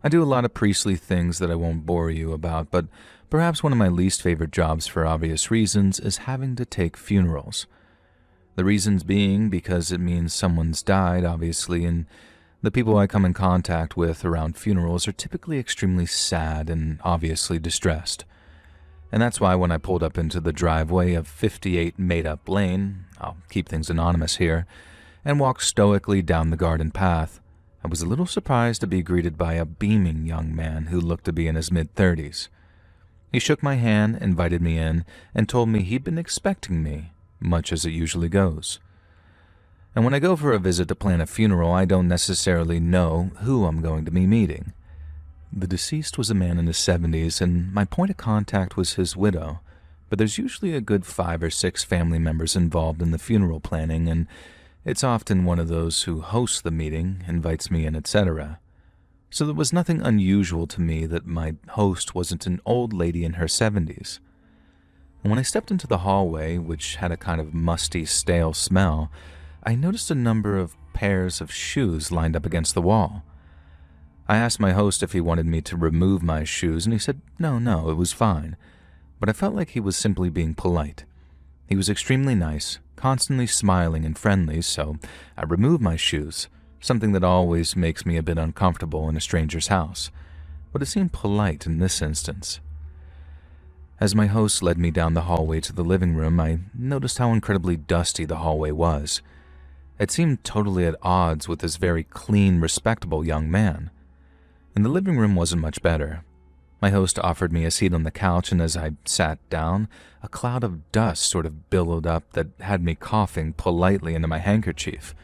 I do a lot of priestly things that I won't bore you about, but perhaps one of my least favorite jobs for obvious reasons is having to take funerals. The reasons being because it means someone's died, obviously, and the people I come in contact with around funerals are typically extremely sad and obviously distressed. And that's why when I pulled up into the driveway of 58 Made-Up Lane, I'll keep things anonymous here, and walked stoically down the garden path, I was a little surprised to be greeted by a beaming young man who looked to be in his mid-30s. He shook my hand, invited me in, and told me he'd been expecting me, much as it usually goes. And when I go for a visit to plan a funeral, I don't necessarily know who I'm going to be meeting. The deceased was a man in his 70s, and my point of contact was his widow, but there's usually a good 5 or 6 family members involved in the funeral planning, and it's often one of those who hosts the meeting, invites me in, etc. So there was nothing unusual to me that my host wasn't an old lady in her 70s. And when I stepped into the hallway, which had a kind of musty, stale smell, I noticed a number of pairs of shoes lined up against the wall. I asked my host if he wanted me to remove my shoes, and he said no, it was fine. But I felt like he was simply being polite. He was extremely nice, constantly smiling and friendly, so I removed my shoes, something that always makes me a bit uncomfortable in a stranger's house, but it seemed polite in this instance. As my host led me down the hallway to the living room, I noticed how incredibly dusty the hallway was. It seemed totally at odds with this very clean, respectable young man. And the living room wasn't much better. My host offered me a seat on the couch, and as I sat down, a cloud of dust sort of billowed up that had me coughing politely into my handkerchief.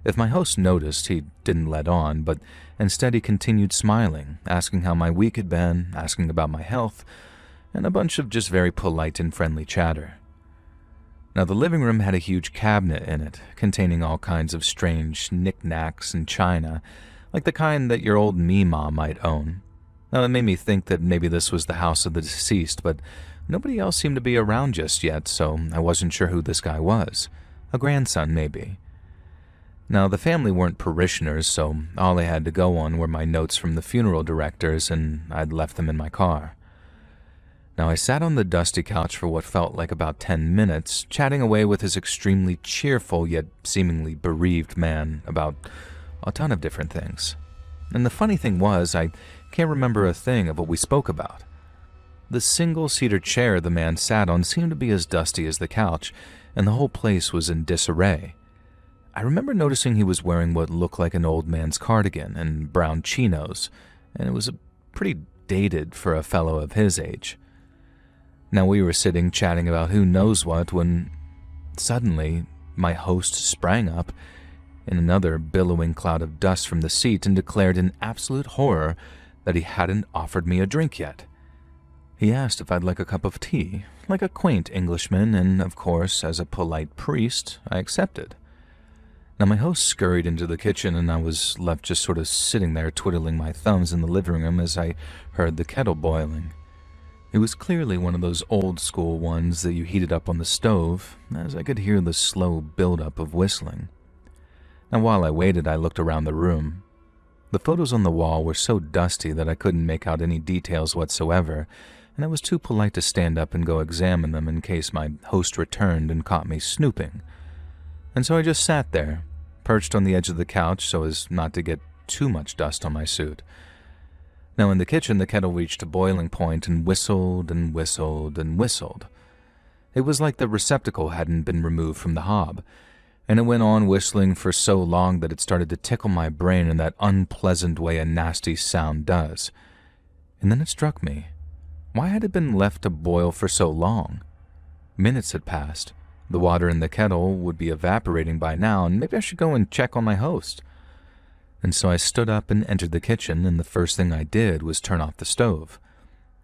If my host noticed, he didn't let on, but instead he continued smiling, asking how my week had been, asking about my health, and a bunch of just very polite and friendly chatter. Now, the living room had a huge cabinet in it, containing all kinds of strange knickknacks and china, like the kind that your old Meemaw might own. Now, it made me think that maybe this was the house of the deceased, but nobody else seemed to be around just yet, so I wasn't sure who this guy was. A grandson, maybe. Now, the family weren't parishioners, so all I had to go on were my notes from the funeral directors, and I'd left them in my car. Now, I sat on the dusty couch for what felt like about 10 minutes, chatting away with this extremely cheerful yet seemingly bereaved man about a ton of different things. And the funny thing was, I can't remember a thing of what we spoke about. The single cedar chair the man sat on seemed to be as dusty as the couch, and the whole place was in disarray. I remember noticing he was wearing what looked like an old man's cardigan and brown chinos, and it was pretty dated for a fellow of his age. Now, we were sitting chatting about who knows what when suddenly my host sprang up in another billowing cloud of dust from the seat and declared in absolute horror that he hadn't offered me a drink yet. He asked if I'd like a cup of tea, like a quaint Englishman, and of course, as a polite priest, I accepted. Now, my host scurried into the kitchen, and I was left just sort of sitting there twiddling my thumbs in the living room as I heard the kettle boiling. It was clearly one of those old-school ones that you heated up on the stove, as I could hear the slow build-up of whistling. Now, while I waited, I looked around the room. The photos on the wall were so dusty that I couldn't make out any details whatsoever, and I was too polite to stand up and go examine them in case my host returned and caught me snooping. And so I just sat there, perched on the edge of the couch so as not to get too much dust on my suit. Now, in the kitchen, the kettle reached a boiling point and whistled and whistled and whistled. It was like the receptacle hadn't been removed from the hob, and it went on whistling for so long that it started to tickle my brain in that unpleasant way a nasty sound does. And then it struck me. Why had it been left to boil for so long? Minutes had passed. The water in the kettle would be evaporating by now, and maybe I should go and check on my host. And so I stood up and entered the kitchen, and the first thing I did was turn off the stove.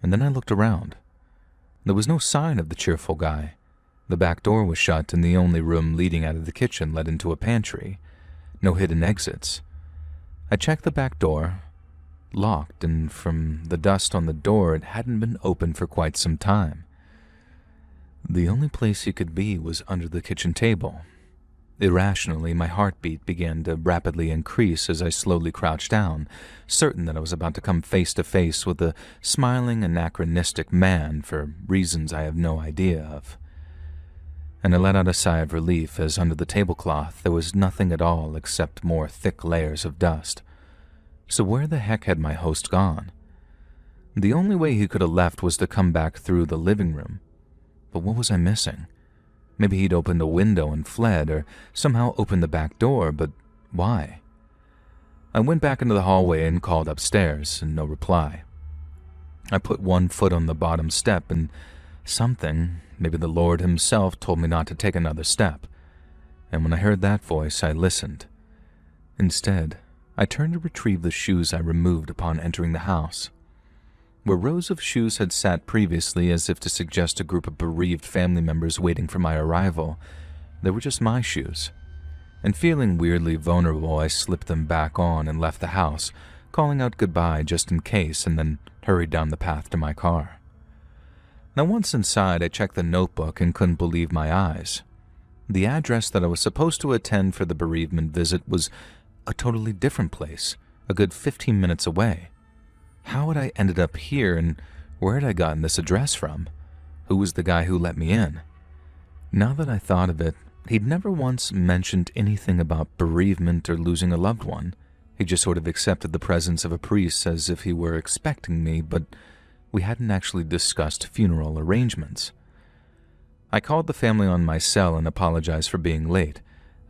And then I looked around. There was no sign of the cheerful guy. The back door was shut, and the only room leading out of the kitchen led into a pantry. No hidden exits. I checked the back door, locked, and from the dust on the door, it hadn't been open for quite some time. The only place he could be was under the kitchen table. Irrationally, my heartbeat began to rapidly increase as I slowly crouched down, certain that I was about to come face to face with a smiling, anachronistic man for reasons I have no idea of. And I let out a sigh of relief as under the tablecloth there was nothing at all except more thick layers of dust. So where the heck had my host gone? The only way he could have left was to come back through the living room. But what was I missing? Maybe he'd opened a window and fled, or somehow opened the back door, but why? I went back into the hallway and called upstairs, and no reply. I put one foot on the bottom step, and something, maybe the Lord himself, told me not to take another step. And when I heard that voice, I listened. Instead, I turned to retrieve the shoes I removed upon entering the house. Where rows of shoes had sat previously as if to suggest a group of bereaved family members waiting for my arrival, they were just my shoes. And feeling weirdly vulnerable, I slipped them back on and left the house, calling out goodbye just in case, and then hurried down the path to my car. Now once inside, I checked the notebook and couldn't believe my eyes. The address that I was supposed to attend for the bereavement visit was a totally different place, a good 15 minutes away. How had I ended up here, and where had I gotten this address from? Who was the guy who let me in? Now that I thought of it, he'd never once mentioned anything about bereavement or losing a loved one. He just sort of accepted the presence of a priest as if he were expecting me, but we hadn't actually discussed funeral arrangements. I called the family on my cell and apologized for being late.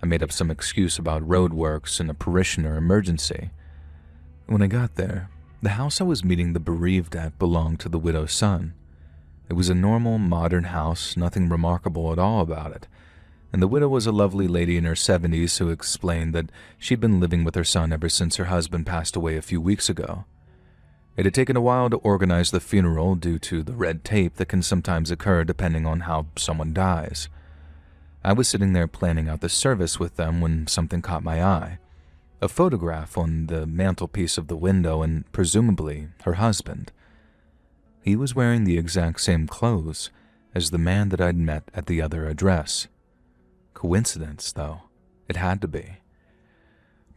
I made up some excuse about roadworks and a parishioner emergency. When I got there, the house I was meeting the bereaved at belonged to the widow's son. It was a normal, modern house, nothing remarkable at all about it, and the widow was a lovely lady in her 70s who explained that she'd been living with her son ever since her husband passed away a few weeks ago. It had taken a while to organize the funeral due to the red tape that can sometimes occur depending on how someone dies. I was sitting there planning out the service with them when something caught my eye. A photograph on the mantelpiece of the window, and presumably her husband. He was wearing the exact same clothes as the man that I'd met at the other address. Coincidence, though. It had to be.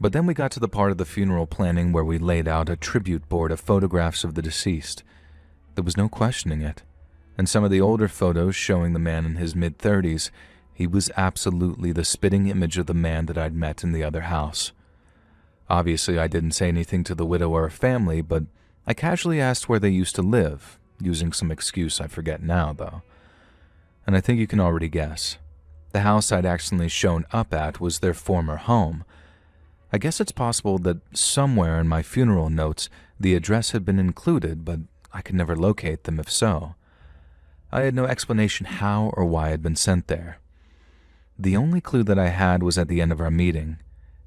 But then we got to the part of the funeral planning where we laid out a tribute board of photographs of the deceased. There was no questioning it, and some of the older photos showing the man in his mid-30s, he was absolutely the spitting image of the man that I'd met in the other house. Obviously, I didn't say anything to the widow or her family, but I casually asked where they used to live, using some excuse I forget now, though. And I think you can already guess. The house I'd accidentally shown up at was their former home. I guess it's possible that somewhere in my funeral notes the address had been included, but I could never locate them if so. I had no explanation how or why I'd been sent there. The only clue that I had was at the end of our meeting.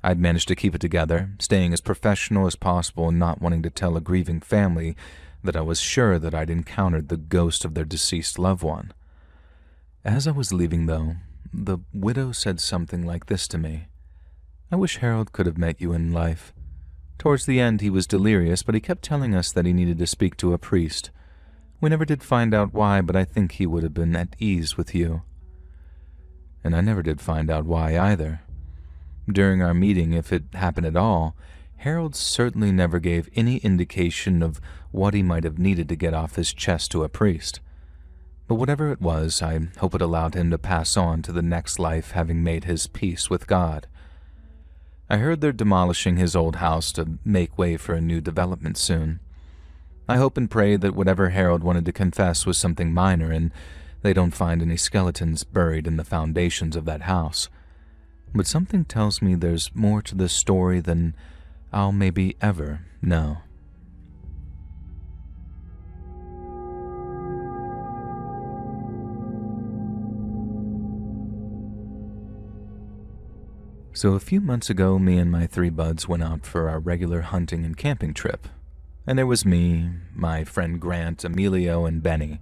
I'd managed to keep it together, staying as professional as possible and not wanting to tell a grieving family that I was sure that I'd encountered the ghost of their deceased loved one. As I was leaving, though, the widow said something like this to me. "I wish Harold could have met you in life. Towards the end he was delirious, but he kept telling us that he needed to speak to a priest. We never did find out why, but I think he would have been at ease with you." And I never did find out why either. During our meeting, if it happened at all, Harold certainly never gave any indication of what he might have needed to get off his chest to a priest. But whatever it was, I hope it allowed him to pass on to the next life having made his peace with God. I heard they're demolishing his old house to make way for a new development soon. I hope and pray that whatever Harold wanted to confess was something minor and they don't find any skeletons buried in the foundations of that house. But something tells me there's more to this story than I'll maybe ever know. So a few months ago, me and my 3 buds went out for our regular hunting and camping trip. And there was me, my friend Grant, Emilio, and Benny.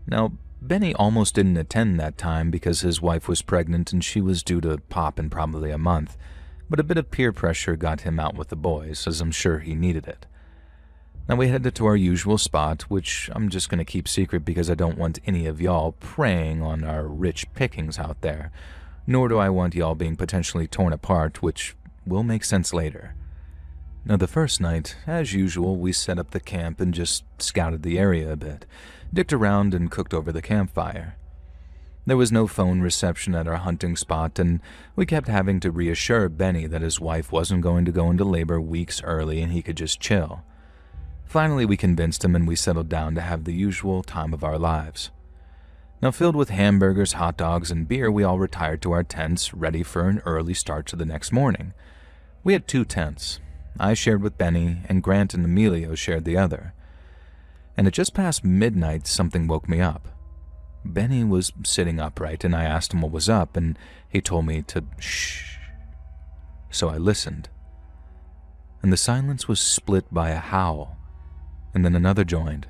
Now, Benny almost didn't attend that time because his wife was pregnant and she was due to pop in probably a month, but a bit of peer pressure got him out with the boys, as I'm sure he needed it. Now we headed to our usual spot, which I'm just going to keep secret because I don't want any of y'all preying on our rich pickings out there, nor do I want y'all being potentially torn apart, which will make sense later. Now the first night, as usual, we set up the camp and just scouted the area a bit, dicked around and cooked over the campfire. There was no phone reception at our hunting spot, and we kept having to reassure Benny that his wife wasn't going to go into labor weeks early and he could just chill. Finally, we convinced him and we settled down to have the usual time of our lives. Now, filled with hamburgers, hot dogs, and beer, we all retired to our tents, ready for an early start to the next morning. We had 2 tents. I shared with Benny, and Grant and Emilio shared the other. And at just past midnight, something woke me up. Benny was sitting upright, and I asked him what was up, and he told me to shh. So I listened. And the silence was split by a howl, and then another joined,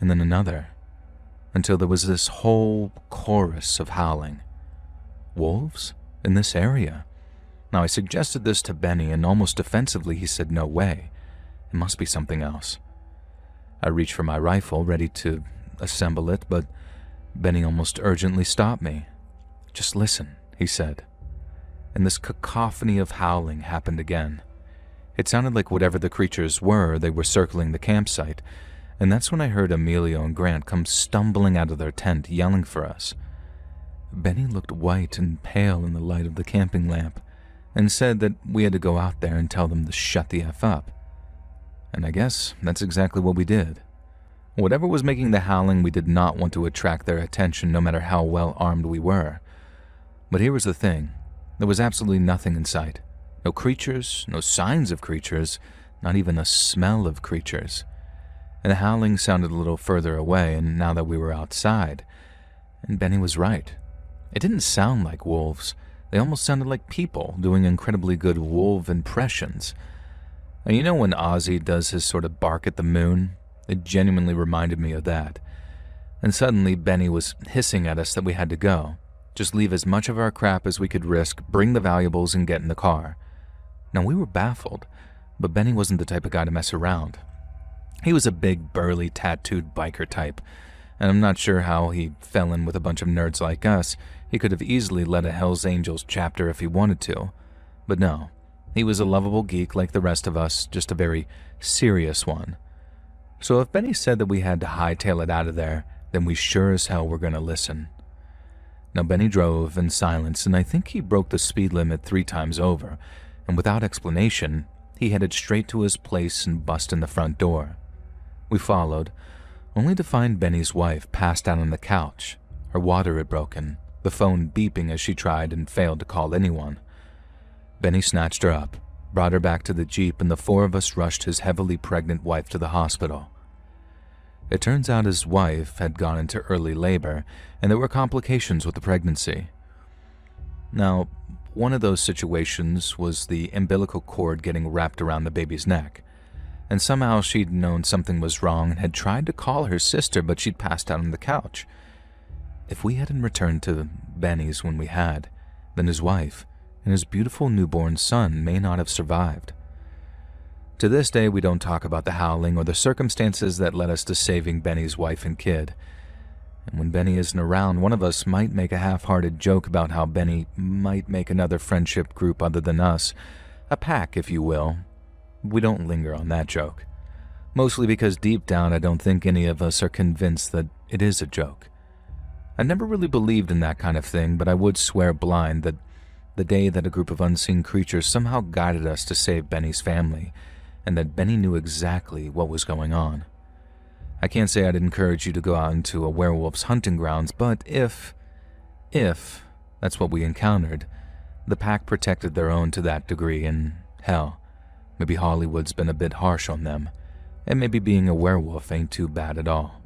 and then another, until there was this whole chorus of howling. Wolves? In this area? Now I suggested this to Benny, and almost defensively he said no way. It must be something else. I reached for my rifle, ready to assemble it, but Benny almost urgently stopped me. Just listen, he said. And this cacophony of howling happened again. It sounded like whatever the creatures were, they were circling the campsite, and that's when I heard Emilio and Grant come stumbling out of their tent, yelling for us. Benny looked white and pale in the light of the camping lamp, and said that we had to go out there and tell them to shut the F up. And I guess that's exactly what we did. Whatever was making the howling, we did not want to attract their attention, no matter how well armed we were. But here was the thing. There was absolutely nothing in sight. No creatures, no signs of creatures, not even a smell of creatures. And the howling sounded a little further away, and now that we were outside, and Benny was right. It didn't sound like wolves. They almost sounded like people doing incredibly good wolf impressions. And you know when Ozzy does his sort of bark at the moon? It genuinely reminded me of that. And suddenly Benny was hissing at us that we had to go. Just leave as much of our crap as we could risk, bring the valuables, and get in the car. Now we were baffled, but Benny wasn't the type of guy to mess around. He was a big, burly, tattooed biker type, and I'm not sure how he fell in with a bunch of nerds like us. He could have easily led a Hells Angels chapter if he wanted to. But no, he was a lovable geek like the rest of us, just a very serious one. So if Benny said that we had to hightail it out of there, then we sure as hell were going to listen. Now Benny drove in silence, and I think he broke the speed limit 3 times over, and without explanation, he headed straight to his place and bust in the front door. We followed, only to find Benny's wife passed out on the couch. Her water had broken, the phone beeping as she tried and failed to call anyone. Benny snatched her up, brought her back to the Jeep, and the 4 of us rushed his heavily pregnant wife to the hospital. It turns out his wife had gone into early labor, and there were complications with the pregnancy. Now, one of those situations was the umbilical cord getting wrapped around the baby's neck, and somehow she'd known something was wrong and had tried to call her sister, but she'd passed out on the couch. If we hadn't returned to Benny's when we had, then his wife and his beautiful newborn son may not have survived. To this day, we don't talk about the howling or the circumstances that led us to saving Benny's wife and kid. And when Benny isn't around, one of us might make a half-hearted joke about how Benny might make another friendship group other than us, a pack, if you will. We don't linger on that joke. Mostly because deep down I don't think any of us are convinced that it is a joke. I never really believed in that kind of thing, but I would swear blind that the day that a group of unseen creatures somehow guided us to save Benny's family, and that Benny knew exactly what was going on. I can't say I'd encourage you to go out into a werewolf's hunting grounds, but if that's what we encountered, the pack protected their own to that degree, and hell, maybe Hollywood's been a bit harsh on them, and maybe being a werewolf ain't too bad at all.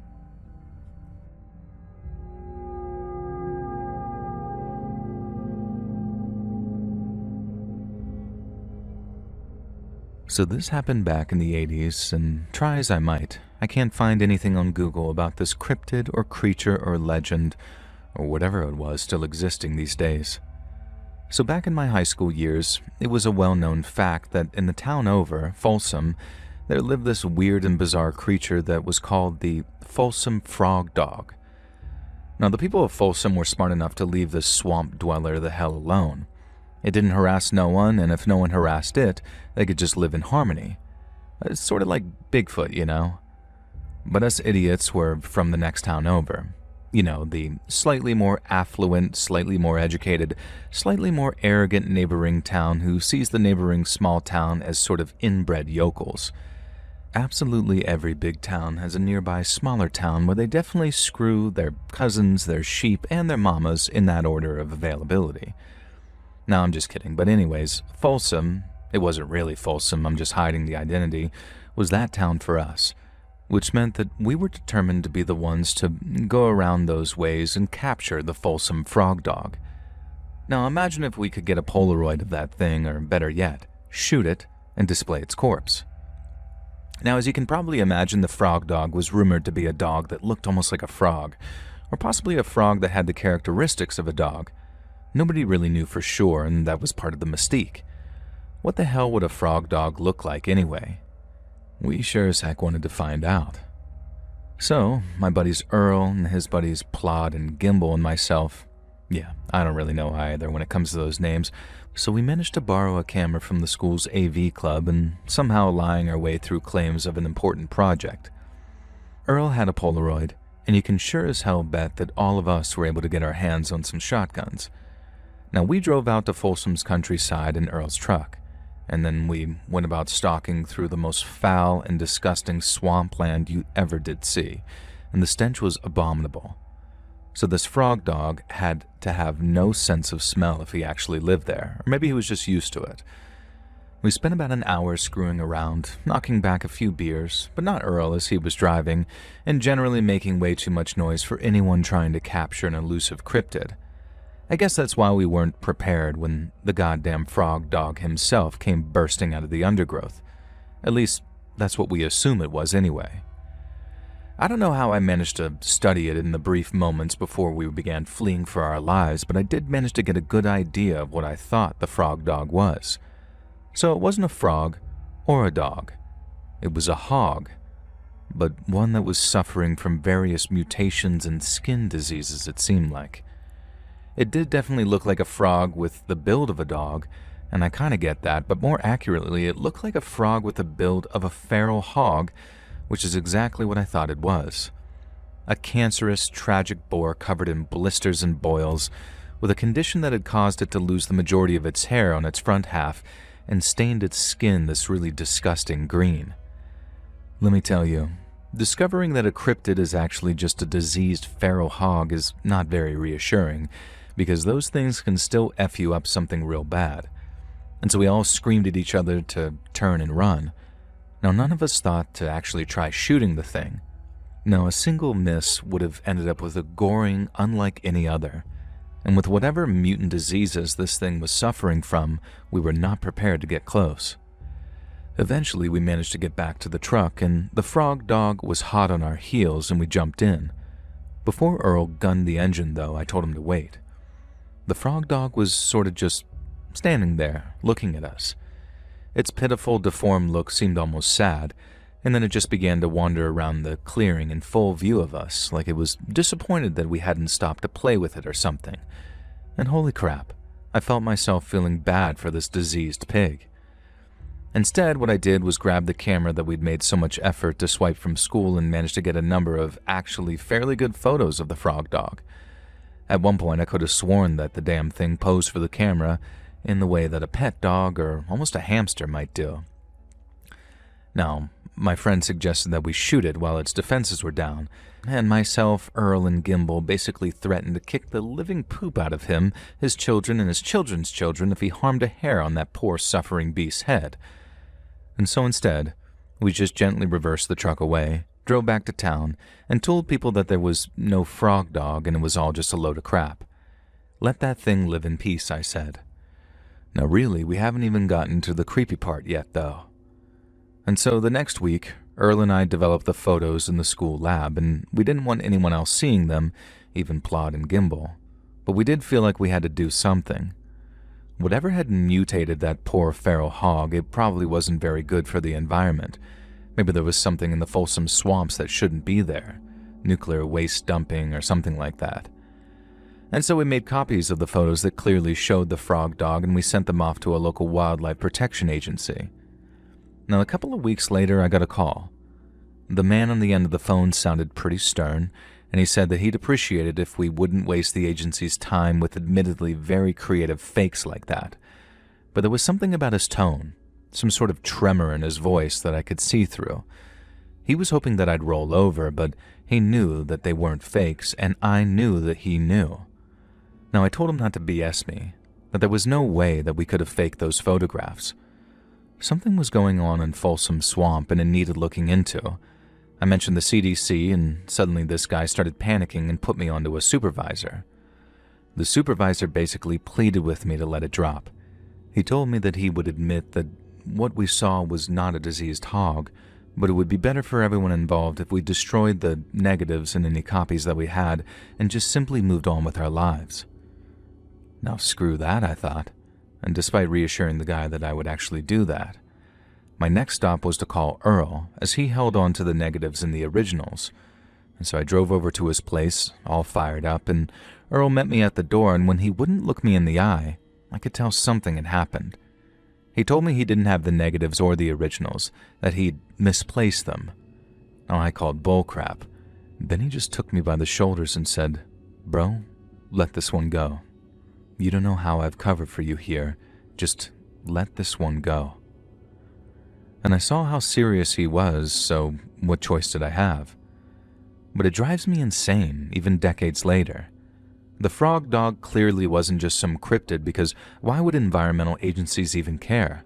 So this happened back in the 80s, and try as I might, I can't find anything on Google about this cryptid or creature or legend, or whatever it was still existing these days. So back in my high school years, it was a well-known fact that in the town over, Folsom, there lived this weird and bizarre creature that was called the Folsom Frog Dog. Now, the people of Folsom were smart enough to leave this swamp dweller the hell alone. It didn't harass no one, and if no one harassed it, they could just live in harmony. It's sort of like Bigfoot, you know? But us idiots were from the next town over. You know, the slightly more affluent, slightly more educated, slightly more arrogant neighboring town who sees the neighboring small town as sort of inbred yokels. Absolutely every big town has a nearby smaller town where they definitely screw their cousins, their sheep, and their mamas in that order of availability. No, I'm just kidding. But anyways, Folsom, it wasn't really Folsom, I'm just hiding the identity, was that town for us, which meant that we were determined to be the ones to go around those ways and capture the Folsom Frog Dog. Now imagine if we could get a Polaroid of that thing, or better yet, shoot it and display its corpse. Now, as you can probably imagine, the Frog Dog was rumored to be a dog that looked almost like a frog, or possibly a frog that had the characteristics of a dog. Nobody really knew for sure, and that was part of the mystique. What the hell would a frog dog look like anyway? We sure as heck wanted to find out. So, my buddies Earl and his buddies Plod and Gimbal and myself, yeah, I don't really know either when it comes to those names, so we managed to borrow a camera from the school's AV club and somehow lying our way through claims of an important project. Earl had a Polaroid, and you can sure as hell bet that all of us were able to get our hands on some shotguns. Now, we drove out to Folsom's countryside in Earl's truck, and then we went about stalking through the most foul and disgusting swampland you ever did see, and the stench was abominable. So this frog dog had to have no sense of smell if he actually lived there, or maybe he was just used to it. We spent about an hour screwing around, knocking back a few beers, but not Earl as he was driving, and generally making way too much noise for anyone trying to capture an elusive cryptid. I guess that's why we weren't prepared when the goddamn frog dog himself came bursting out of the undergrowth. At least, that's what we assume it was anyway. I don't know how I managed to study it in the brief moments before we began fleeing for our lives, but I did manage to get a good idea of what I thought the frog dog was. So it wasn't a frog or a dog. It was a hog, but one that was suffering from various mutations and skin diseases, it seemed like. It did definitely look like a frog with the build of a dog, and I kind of get that, but more accurately, it looked like a frog with the build of a feral hog, which is exactly what I thought it was. A cancerous, tragic boar covered in blisters and boils, with a condition that had caused it to lose the majority of its hair on its front half and stained its skin this really disgusting green. Let me tell you, discovering that a cryptid is actually just a diseased feral hog is not very reassuring, because those things can still F you up something real bad. And so we all screamed at each other to turn and run. Now, none of us thought to actually try shooting the thing. No, a single miss would have ended up with a goring unlike any other. And with whatever mutant diseases this thing was suffering from, we were not prepared to get close. Eventually, we managed to get back to the truck, and the frog dog was hot on our heels, and we jumped in. Before Earl gunned the engine, though, I told him to wait. The frog dog was sort of just standing there, looking at us. Its pitiful, deformed look seemed almost sad, and then it just began to wander around the clearing in full view of us, like it was disappointed that we hadn't stopped to play with it or something. And holy crap, I felt myself feeling bad for this diseased pig. Instead, what I did was grab the camera that we'd made so much effort to swipe from school and managed to get a number of actually fairly good photos of the frog dog. At one point, I could have sworn that the damn thing posed for the camera in the way that a pet dog or almost a hamster might do. Now, my friend suggested that we shoot it while its defenses were down, and myself, Earl, and Gimbal basically threatened to kick the living poop out of him, his children, and his children's children if he harmed a hair on that poor suffering beast's head. And so instead, we just gently reversed the truck away, drove back to town, and told people that there was no frog dog and it was all just a load of crap. Let that thing live in peace, I said. Now really, we haven't even gotten to the creepy part yet, though. And so the next week, Earl and I developed the photos in the school lab, and we didn't want anyone else seeing them, even Plod and Gimbal. But we did feel like we had to do something. Whatever had mutated that poor feral hog, it probably wasn't very good for the environment. Maybe there was something in the Folsom swamps that shouldn't be there, nuclear waste dumping or something like that. And so we made copies of the photos that clearly showed the frog dog, and we sent them off to a local wildlife protection agency. Now, a couple of weeks later, I got a call. The man on the end of the phone sounded pretty stern, and he said that he'd appreciate it if we wouldn't waste the agency's time with admittedly very creative fakes like that. But there was something about his tone, some sort of tremor in his voice that I could see through. He was hoping that I'd roll over, but he knew that they weren't fakes, and I knew that he knew. Now, I told him not to BS me, that there was no way that we could have faked those photographs. Something was going on in Folsom Swamp, and it needed looking into. I mentioned the CDC, and suddenly this guy started panicking and put me onto a supervisor. The supervisor basically pleaded with me to let it drop. He told me that he would admit that what we saw was not a diseased hog, but it would be better for everyone involved if we destroyed the negatives and any copies that we had and just simply moved on with our lives. Now screw that, I thought, and despite reassuring the guy that I would actually do that, my next stop was to call Earl, as he held on to the negatives and the originals. And so I drove over to his place, all fired up, and Earl met me at the door, and when he wouldn't look me in the eye, I could tell something had happened. He told me he didn't have the negatives or the originals, that he'd misplaced them. Now I called bullcrap. Then he just took me by the shoulders and said, "Bro, let this one go. You don't know how I've covered for you here. Just let this one go." And I saw how serious he was, so what choice did I have? But it drives me insane, even decades later. The frog dog clearly wasn't just some cryptid, because why would environmental agencies even care?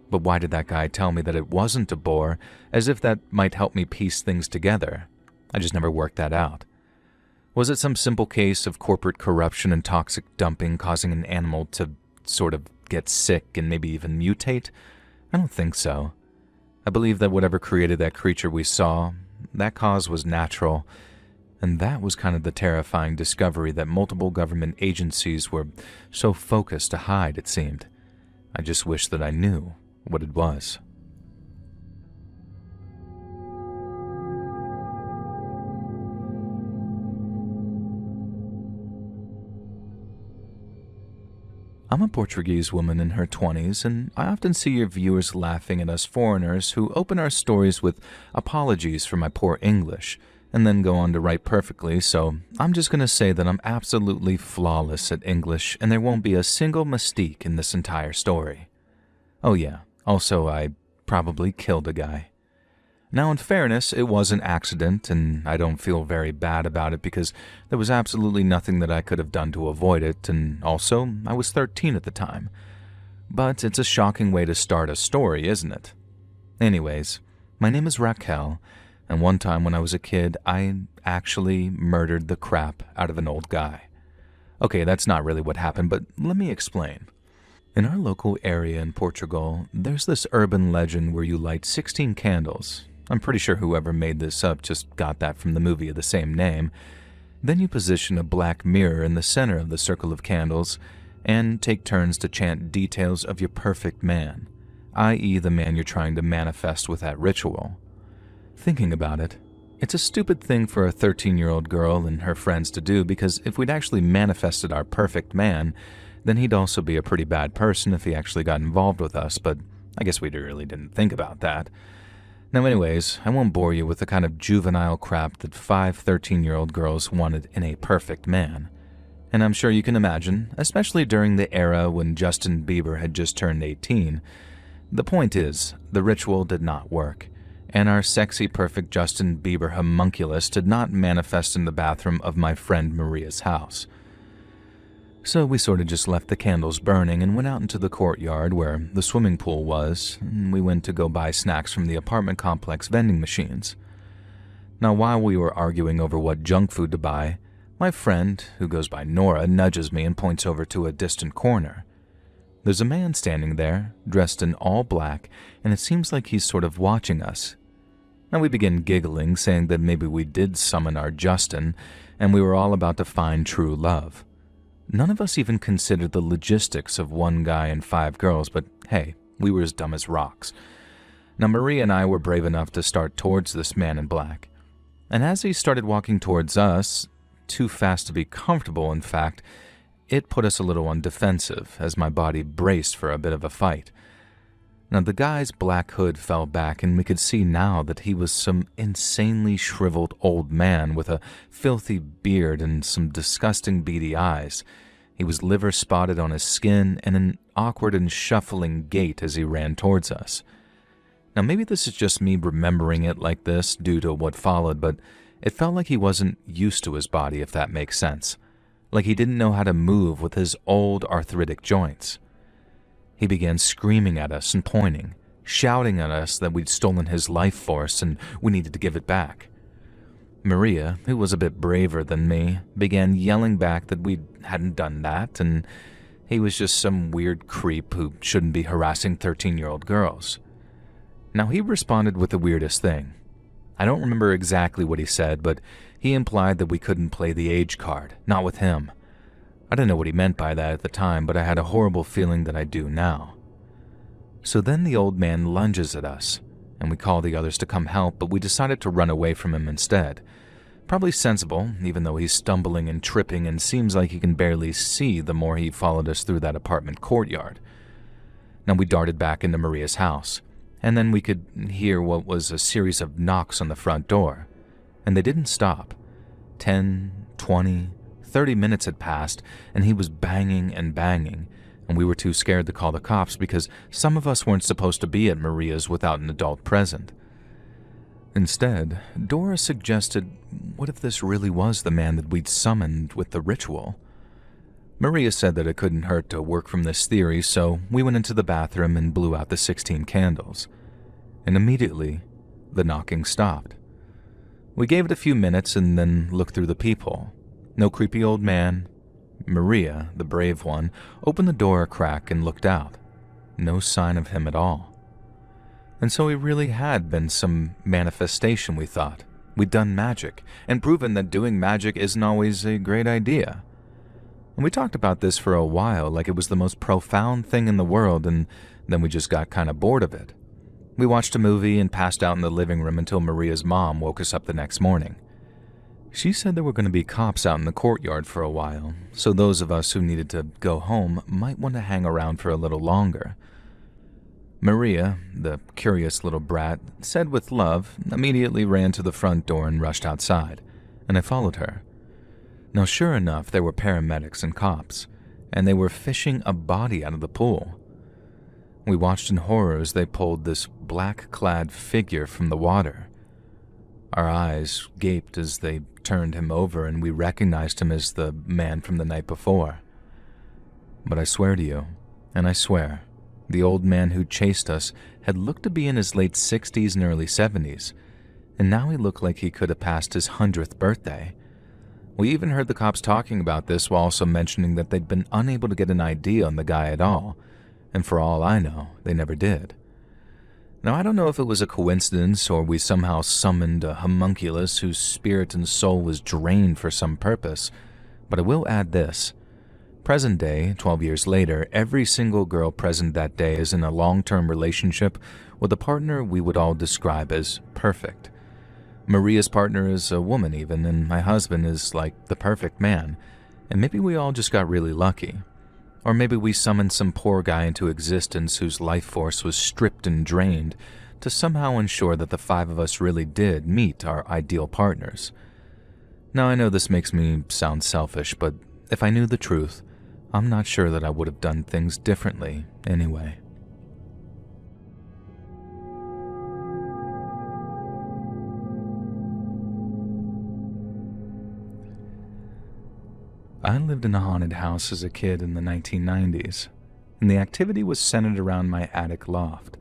But why did that guy tell me that it wasn't a boar, as if that might help me piece things together? I just never worked that out. Was it some simple case of corporate corruption and toxic dumping causing an animal to sort of get sick and maybe even mutate? I don't think so. I believe that whatever created that creature we saw, that cause was natural, and that was kind of the terrifying discovery that multiple government agencies were so focused to hide, it seemed. I just wish that I knew what it was. I'm a Portuguese woman in her 20s, and I often see your viewers laughing at us foreigners who open our stories with apologies for my poor English, and then go on to write perfectly, so I'm just going to say that I'm absolutely flawless at English, and there won't be a single mistake in this entire story. Oh yeah, also I probably killed a guy. Now, in fairness, it was an accident, and I don't feel very bad about it because there was absolutely nothing that I could have done to avoid it, and also, I was 13 at the time. But it's a shocking way to start a story, isn't it? Anyways, my name is Raquel, and one time when I was a kid, I actually murdered the crap out of an old guy. Okay, that's not really what happened, but let me explain. In our local area in Portugal, there's this urban legend where you light 16 candles. I'm pretty sure whoever made this up just got that from the movie of the same name. Then you position a black mirror in the center of the circle of candles and take turns to chant details of your perfect man, i.e. the man you're trying to manifest with that ritual. Thinking about it, it's a stupid thing for a 13-year-old girl and her friends to do, because if we'd actually manifested our perfect man, then he'd also be a pretty bad person if he actually got involved with us, but I guess we really didn't think about that. Now anyways, I won't bore you with the kind of juvenile crap that 5 13-year-old girls wanted in a perfect man. And I'm sure you can imagine, especially during the era when Justin Bieber had just turned 18. The point is, the ritual did not work, and our sexy perfect Justin Bieber homunculus did not manifest in the bathroom of my friend Maria's house. So we sort of just left the candles burning and went out into the courtyard where the swimming pool was, and we went to go buy snacks from the apartment complex vending machines. Now, while we were arguing over what junk food to buy, my friend, who goes by Nora, nudges me and points over to a distant corner. There's a man standing there, dressed in all black, and it seems like he's sort of watching us. Now we begin giggling, saying that maybe we did summon our Justin, and we were all about to find true love. None of us even considered the logistics of 1 guy and 5 girls, but hey, we were as dumb as rocks. Now, Maria and I were brave enough to start towards this man in black. And as he started walking towards us, too fast to be comfortable, in fact, it put us a little on defensive as my body braced for a bit of a fight. Now, the guy's black hood fell back, and we could see now that he was some insanely shriveled old man with a filthy beard and some disgusting beady eyes. He was liver-spotted on his skin and an awkward and shuffling gait as he ran towards us. Now, maybe this is just me remembering it like this due to what followed, but it felt like he wasn't used to his body, if that makes sense. Like he didn't know how to move with his old arthritic joints. He began screaming at us and pointing, shouting at us that we'd stolen his life force and we needed to give it back. Maria, who was a bit braver than me, began yelling back that we hadn't done that and he was just some weird creep who shouldn't be harassing 13-year-old girls. Now, he responded with the weirdest thing. I don't remember exactly what he said, but he implied that we couldn't play the age card, not with him. I didn't know what he meant by that at the time, but I had a horrible feeling that I do now. So then the old man lunges at us, and we call the others to come help, but we decided to run away from him instead. Probably sensible, even though he's stumbling and tripping and seems like he can barely see the more he followed us through that apartment courtyard. Now we darted back into Maria's house, and then we could hear what was a series of knocks on the front door. And they didn't stop. 10, 20, 30 minutes had passed, and he was banging and banging, and we were too scared to call the cops because some of us weren't supposed to be at Maria's without an adult present. Instead, Dora suggested, what if this really was the man that we'd summoned with the ritual? Maria said that it couldn't hurt to work from this theory, so we went into the bathroom and blew out the 16 candles. And immediately, the knocking stopped. We gave it a few minutes and then looked through the peephole. No creepy old man. Maria, the brave one, opened the door a crack and looked out. No sign of him at all. And so he really had been some manifestation, we thought. We'd done magic, and proven that doing magic isn't always a great idea. And we talked about this for a while, like it was the most profound thing in the world, and then we just got kind of bored of it. We watched a movie and passed out in the living room until Maria's mom woke us up the next morning. She said there were going to be cops out in the courtyard for a while, so those of us who needed to go home might want to hang around for a little longer. Maria, the curious little brat, said with love, immediately ran to the front door and rushed outside, and I followed her. Now, sure enough, there were paramedics and cops, and they were fishing a body out of the pool. We watched in horror as they pulled this black-clad figure from the water. Our eyes gaped as they turned him over, and we recognized him as the man from the night before. But I swear to you, and I swear, the old man who chased us had looked to be in his late 60s and early 70s, and now he looked like he could have passed his 100th birthday. We even heard the cops talking about this while also mentioning that they'd been unable to get an ID on the guy at all, and for all I know, they never did. Now, I don't know if it was a coincidence or we somehow summoned a homunculus whose spirit and soul was drained for some purpose, but I will add this. Present day, 12 years later, every single girl present that day is in a long-term relationship with a partner we would all describe as perfect. Maria's partner is a woman even, and my husband is like the perfect man, and maybe we all just got really lucky. Or maybe we summoned some poor guy into existence whose life force was stripped and drained to somehow ensure that the five of us really did meet our ideal partners. Now, I know this makes me sound selfish, but if I knew the truth, I'm not sure that I would have done things differently anyway. I lived in a haunted house as a kid in the 1990s, and the activity was centered around my attic loft.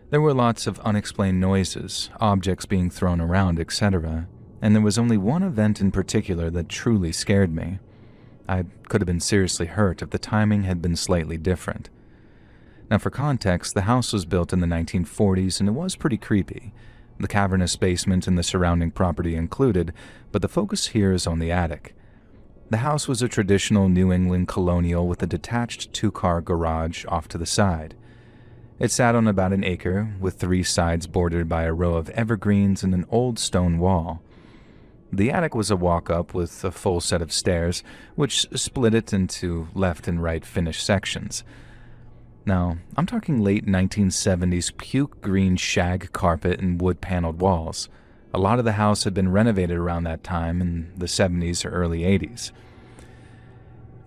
There were lots of unexplained noises, objects being thrown around, etc., and there was only one event in particular that truly scared me. I could have been seriously hurt if the timing had been slightly different. Now, for context, the house was built in the 1940s and it was pretty creepy, the cavernous basement and the surrounding property included, but the focus here is on the attic. The house was a traditional New England colonial with a detached two-car garage off to the side. It sat on about an acre, with 3 sides bordered by a row of evergreens and an old stone wall. The attic was a walk-up with a full set of stairs, which split it into left and right finished sections. Now, I'm talking late 1970s puke green shag carpet and wood-paneled walls. A lot of the house had been renovated around that time in the 70s or early 80s.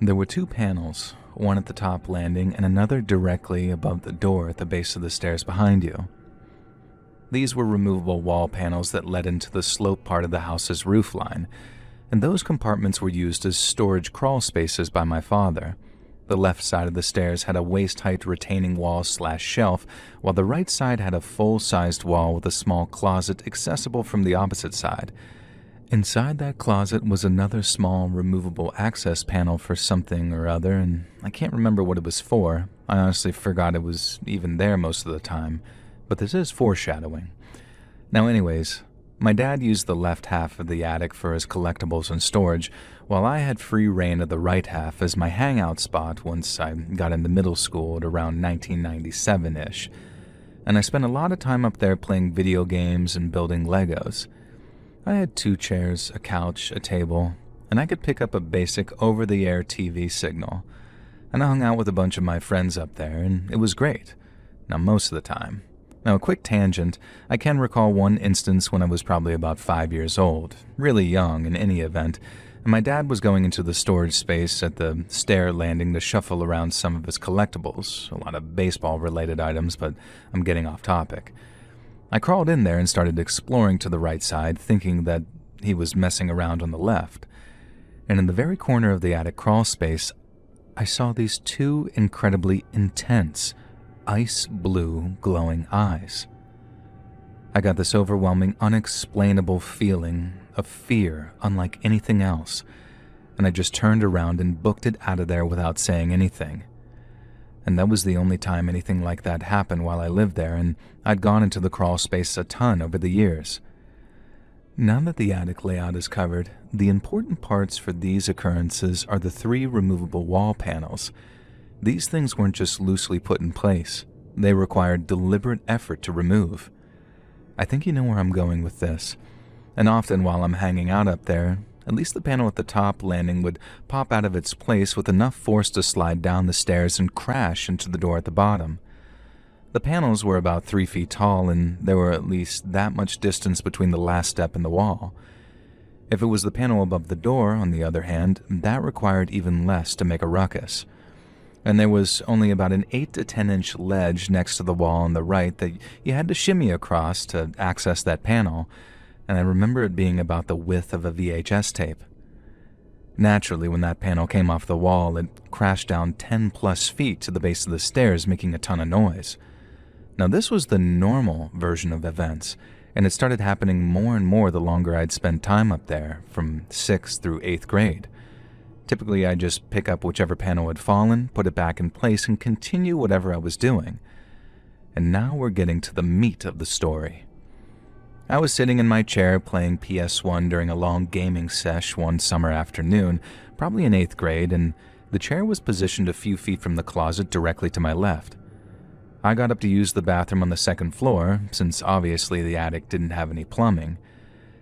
There were 2 panels, one at the top landing and another directly above the door at the base of the stairs behind you. These were removable wall panels that led into the slope part of the house's roofline, and those compartments were used as storage crawl spaces by my father. The left side of the stairs had a waist-height retaining wall/shelf, while the right side had a full-sized wall with a small closet accessible from the opposite side. Inside that closet was another small removable access panel for something or other, and I can't remember what it was for. I honestly forgot it was even there most of the time, but this is foreshadowing. Now anyways, my dad used the left half of the attic for his collectibles and storage, while I had free reign of the right half as my hangout spot once I got into middle school at around 1997-ish. And I spent a lot of time up there playing video games and building Legos. I had 2 chairs, a couch, a table, and I could pick up a basic over-the-air TV signal. And I hung out with a bunch of my friends up there, and it was great. Now, most of the time. Now, a quick tangent, I can recall one instance when I was probably about 5 years old, really young in any event, and my dad was going into the storage space at the stair landing to shuffle around some of his collectibles, a lot of baseball-related items, but I'm getting off topic. I crawled in there and started exploring to the right side, thinking that he was messing around on the left. And in the very corner of the attic crawl space, I saw these 2 incredibly intense, ice blue glowing eyes. I got this overwhelming, unexplainable feeling of fear unlike anything else, and I just turned around and booked it out of there without saying anything. And that was the only time anything like that happened while I lived there, and I'd gone into the crawl space a ton over the years. Now that the attic layout is covered, the important parts for these occurrences are the 3 removable wall panels. These things weren't just loosely put in place. They required deliberate effort to remove. I think you know where I'm going with this. And often while I'm hanging out up there, at least the panel at the top landing would pop out of its place with enough force to slide down the stairs and crash into the door at the bottom. The panels were about 3 feet tall, and there were at least that much distance between the last step and the wall. If it was the panel above the door, on the other hand, that required even less to make a ruckus. And there was only about an 8 to 10 inch ledge next to the wall on the right that you had to shimmy across to access that panel, and I remember it being about the width of a VHS tape. Naturally, when that panel came off the wall, it crashed down 10 plus feet to the base of the stairs, making a ton of noise. Now, this was the normal version of events, and it started happening more and more the longer I'd spent time up there, from 6th through 8th grade. Typically, I'd just pick up whichever panel had fallen, put it back in place, and continue whatever I was doing. And now we're getting to the meat of the story. I was sitting in my chair playing PS1 during a long gaming sesh one summer afternoon, probably in 8th grade, and the chair was positioned a few feet from the closet directly to my left. I got up to use the bathroom on the 2nd floor, since obviously the attic didn't have any plumbing,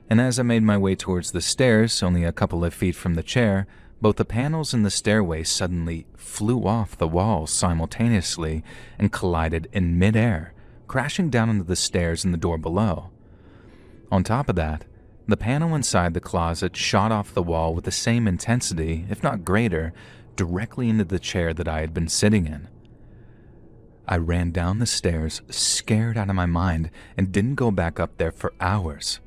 and as I made my way towards the stairs, only a couple of feet from the chair, both the panels in the stairway suddenly flew off the walls simultaneously and collided in mid-air, crashing down onto the stairs and the door below. On top of that, the panel inside the closet shot off the wall with the same intensity, if not greater, directly into the chair that I had been sitting in. I ran down the stairs, scared out of my mind, and didn't go back up there for hours.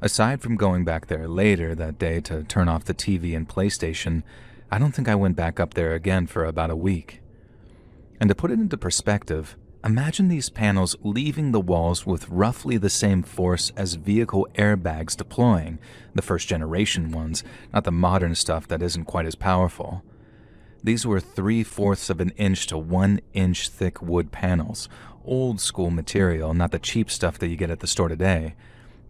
Aside from going back there later that day to turn off the TV and PlayStation, I don't think I went back up there again for about a week. And to put it into perspective, imagine these panels leaving the walls with roughly the same force as vehicle airbags deploying, the first-generation ones, not the modern stuff that isn't quite as powerful. These were 3/4 of an inch to 1 inch thick wood panels, old-school material, not the cheap stuff that you get at the store today.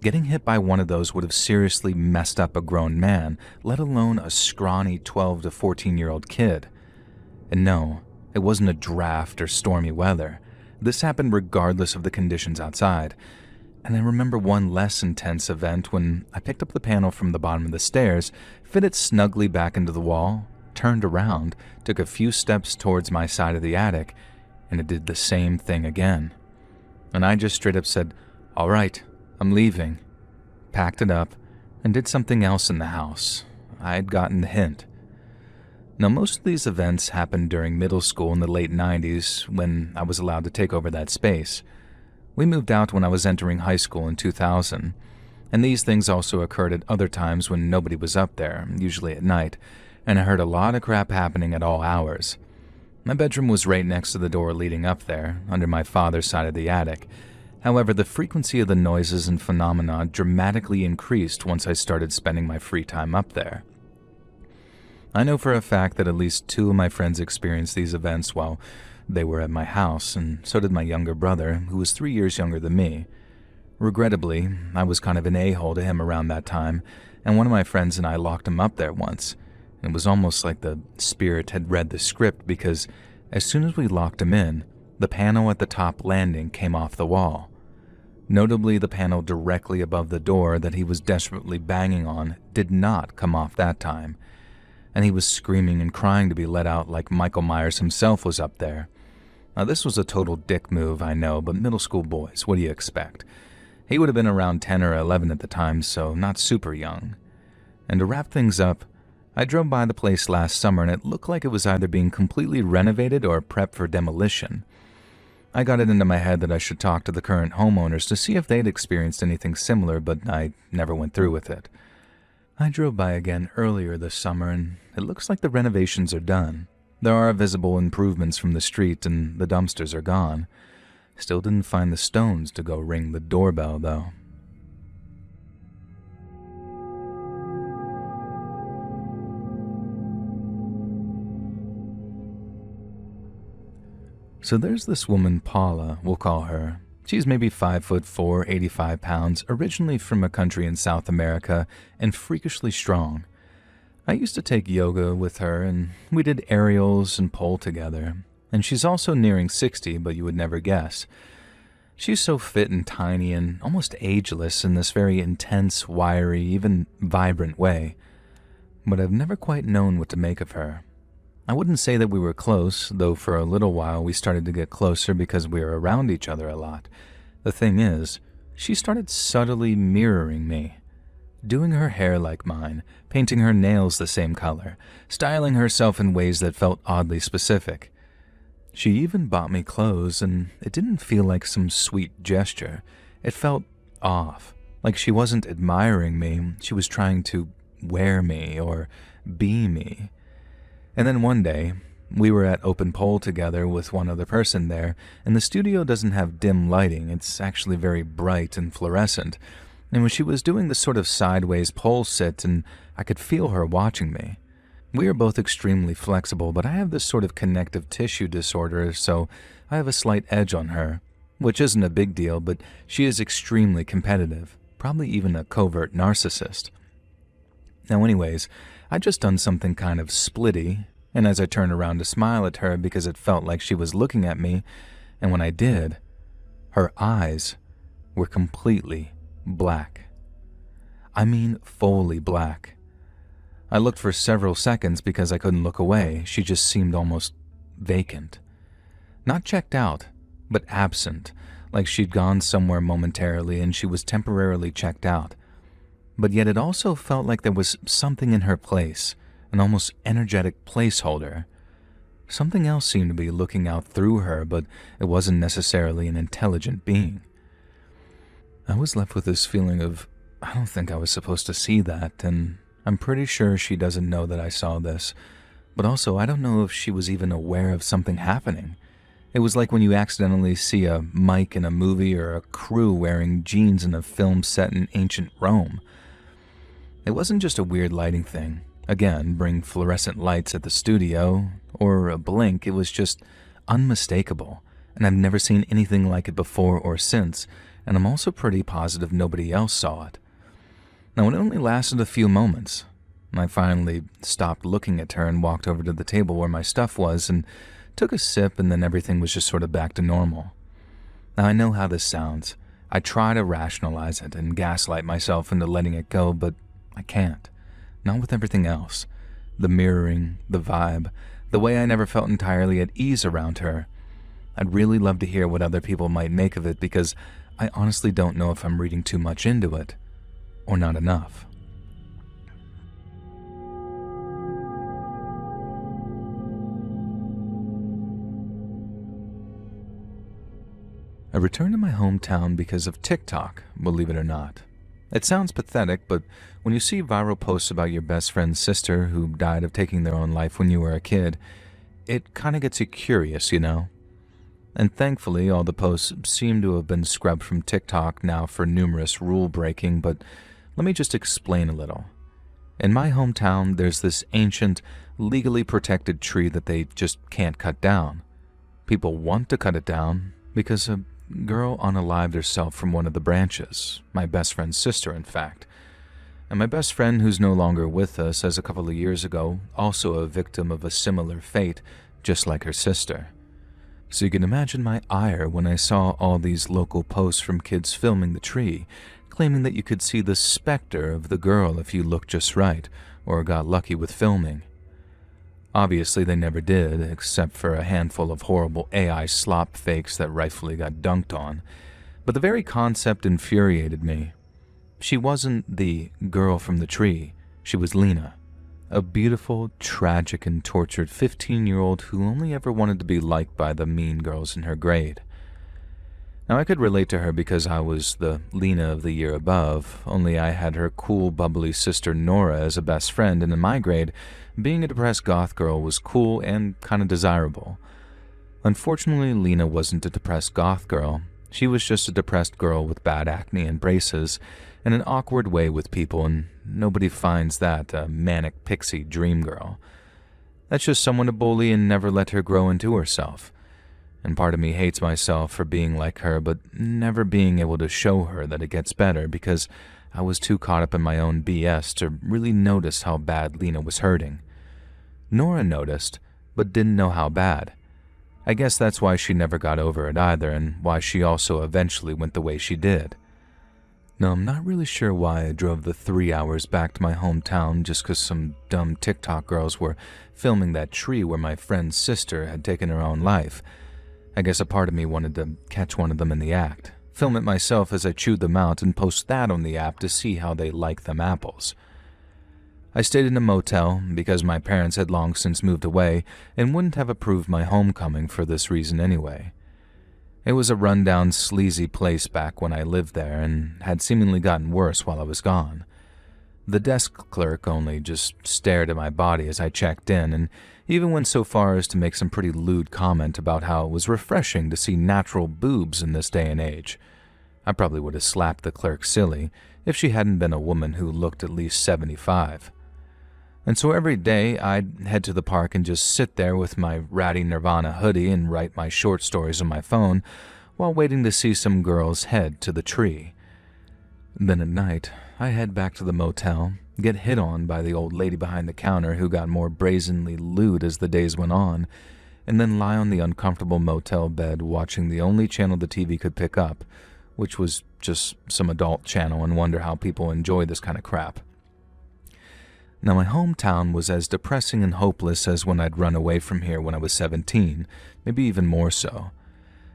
Getting hit by one of those would have seriously messed up a grown man, let alone a scrawny 12 to 14-year-old kid. And no, it wasn't a draft or stormy weather. This happened regardless of the conditions outside. And I remember one less intense event when I picked up the panel from the bottom of the stairs, fit it snugly back into the wall, turned around, took a few steps towards my side of the attic, and it did the same thing again. And I just straight up said, "All right, I'm leaving," packed it up, and did something else in the house. I had gotten the hint. Now, most of these events happened during middle school in the late 90s when I was allowed to take over that space. We moved out when I was entering high school in 2000, and these things also occurred at other times when nobody was up there, usually at night, and I heard a lot of crap happening at all hours. My bedroom was right next to the door leading up there, under my father's side of the attic. However, the frequency of the noises and phenomena dramatically increased once I started spending my free time up there. I know for a fact that at least 2 of my friends experienced these events while they were at my house, and so did my younger brother, who was 3 years younger than me. Regrettably, I was kind of an a-hole to him around that time, and one of my friends and I locked him up there once. It was almost like the spirit had read the script because as soon as we locked him in, the panel at the top landing came off the wall. Notably, the panel directly above the door that he was desperately banging on did not come off that time, and he was screaming and crying to be let out like Michael Myers himself was up there. Now, this was a total dick move, I know, but middle school boys, what do you expect? He would have been around 10 or 11 at the time, so not super young. And to wrap things up, I drove by the place last summer and it looked like it was either being completely renovated or prepped for demolition. I got it into my head that I should talk to the current homeowners to see if they'd experienced anything similar, but I never went through with it. I drove by again earlier this summer and it looks like the renovations are done. There are visible improvements from the street and the dumpsters are gone. Still didn't find the stones to go ring the doorbell, though. So there's this woman, Paula, we'll call her. She's maybe 5'4", 85 pounds, originally from a country in South America, and freakishly strong. I used to take yoga with her, and we did aerials and pole together. And she's also nearing 60, but you would never guess. She's so fit and tiny and almost ageless in this very intense, wiry, even vibrant way. But I've never quite known what to make of her. I wouldn't say that we were close, though for a little while we started to get closer because we were around each other a lot. The thing is, she started subtly mirroring me. Doing her hair like mine, painting her nails the same color, styling herself in ways that felt oddly specific. She even bought me clothes, and it didn't feel like some sweet gesture. It felt off, like she wasn't admiring me, she was trying to wear me or be me. And then one day, we were at open pole together with one other person there, and the studio doesn't have dim lighting, it's actually very bright and fluorescent. And when she was doing this sort of sideways pole sit, and I could feel her watching me. We are both extremely flexible, but I have this sort of connective tissue disorder, so I have a slight edge on her, which isn't a big deal, but she is extremely competitive, probably even a covert narcissist. Now anyways, I'd just done something kind of splitty, and as I turned around to smile at her because it felt like she was looking at me, and when I did, her eyes were completely black. I mean fully black. I looked for several seconds because I couldn't look away. She just seemed almost vacant. Not checked out, but absent, like she'd gone somewhere momentarily and she was temporarily checked out. But yet it also felt like there was something in her place, an almost energetic placeholder. Something else seemed to be looking out through her, but it wasn't necessarily an intelligent being. I was left with this feeling of, I don't think I was supposed to see that, and I'm pretty sure she doesn't know that I saw this, but also I don't know if she was even aware of something happening. It was like when you accidentally see a mic in a movie or a crew wearing jeans in a film set in ancient Rome. It wasn't just a weird lighting thing. Again, bring fluorescent lights at the studio, or a blink. It was just unmistakable, and I've never seen anything like it before or since, and I'm also pretty positive nobody else saw it. Now, it only lasted a few moments. I finally stopped looking at her and walked over to the table where my stuff was and took a sip, and then everything was just sort of back to normal. Now, I know how this sounds. I try to rationalize it and gaslight myself into letting it go, but I can't. Not with everything else. The mirroring, the vibe, the way I never felt entirely at ease around her. I'd really love to hear what other people might make of it because I honestly don't know if I'm reading too much into it or not enough. I returned to my hometown because of TikTok, believe it or not. It sounds pathetic, but when you see viral posts about your best friend's sister who died of taking their own life when you were a kid, it kind of gets you curious, you know? And thankfully, all the posts seem to have been scrubbed from TikTok now for numerous rule breaking, but let me just explain a little. In my hometown, there's this ancient, legally protected tree that they just can't cut down. People want to cut it down because a girl unalived herself from one of the branches, my best friend's sister, in fact. And my best friend, who's no longer with us as a couple of years ago, also a victim of a similar fate, just like her sister. So you can imagine my ire when I saw all these local posts from kids filming the tree, claiming that you could see the specter of the girl if you looked just right, or got lucky with filming. Obviously, they never did, except for a handful of horrible AI slop fakes that rightfully got dunked on. But the very concept infuriated me. She wasn't the girl from the tree. She was Lena, a beautiful, tragic, and tortured 15-year-old who only ever wanted to be liked by the mean girls in her grade. Now, I could relate to her because I was the Lena of the year above, only I had her cool, bubbly sister Nora as a best friend, and in my grade, being a depressed goth girl was cool and kind of desirable. Unfortunately, Lena wasn't a depressed goth girl. She was just a depressed girl with bad acne and braces, and an awkward way with people, and nobody finds that a manic pixie dream girl. That's just someone to bully and never let her grow into herself. And part of me hates myself for being like her, but never being able to show her that it gets better because I was too caught up in my own BS to really notice how bad Lena was hurting. Nora noticed, but didn't know how bad. I guess that's why she never got over it either, and why she also eventually went the way she did. Now, I'm not really sure why I drove the 3 hours back to my hometown just because some dumb TikTok girls were filming that tree where my friend's sister had taken her own life. I guess a part of me wanted to catch one of them in the act, film it myself as I chewed them out, and post that on the app to see how they like them apples. I stayed in a motel because my parents had long since moved away and wouldn't have approved my homecoming for this reason anyway. It was a rundown, sleazy place back when I lived there and had seemingly gotten worse while I was gone. The desk clerk only just stared at my body as I checked in and even went so far as to make some pretty lewd comment about how it was refreshing to see natural boobs in this day and age. I probably would have slapped the clerk silly if she hadn't been a woman who looked at least 75. And so every day I'd head to the park and just sit there with my ratty Nirvana hoodie and write my short stories on my phone while waiting to see some girls head to the tree. Then at night, I head back to the motel, get hit on by the old lady behind the counter who got more brazenly lewd as the days went on, and then lie on the uncomfortable motel bed watching the only channel the TV could pick up, which was just some adult channel, and wonder how people enjoy this kind of crap. Now, my hometown was as depressing and hopeless as when I'd run away from here when I was 17, maybe even more so.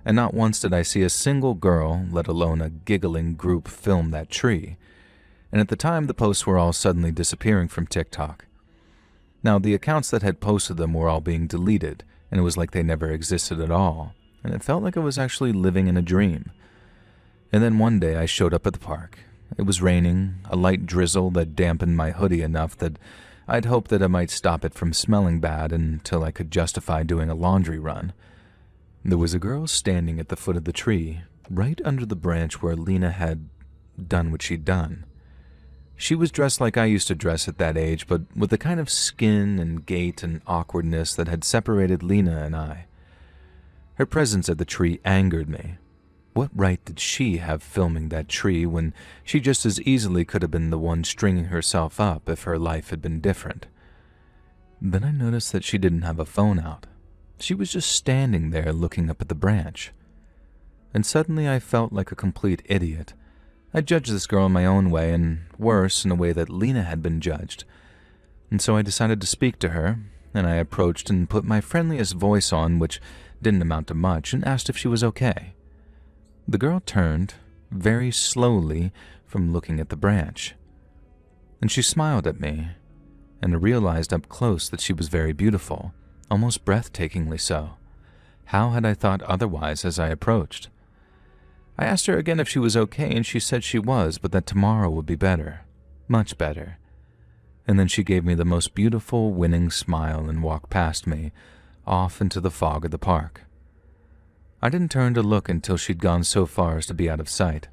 And not once did I see a single girl, let alone a giggling group, film that tree. And at the time, the posts were all suddenly disappearing from TikTok. Now, the accounts that had posted them were all being deleted, and it was like they never existed at all, and it felt like I was actually living in a dream. And then one day I showed up at the park. It was raining, a light drizzle that dampened my hoodie enough that I'd hoped that I might stop it from smelling bad until I could justify doing a laundry run. There was a girl standing at the foot of the tree, right under the branch where Lena had done what she'd done. She was dressed like I used to dress at that age, but with the kind of skin and gait and awkwardness that had separated Lena and I. Her presence at the tree angered me. What right did she have filming that tree when she just as easily could have been the one stringing herself up if her life had been different? Then I noticed that she didn't have a phone out. She was just standing there looking up at the branch. and suddenly I felt like a complete idiot. I judged this girl in my own way, and worse, in a way that Lena had been judged. And so I decided to speak to her, and I approached and put my friendliest voice on, which didn't amount to much, and asked if she was okay. The girl turned, very slowly, from looking at the branch. And she smiled at me, and I realized up close that she was very beautiful, almost breathtakingly so. How had I thought otherwise as I approached? I asked her again if she was okay, and she said she was, but that tomorrow would be better. Much better. And then she gave me the most beautiful, winning smile and walked past me, off into the fog of the park. I didn't turn to look until she'd gone so far as to be out of sight.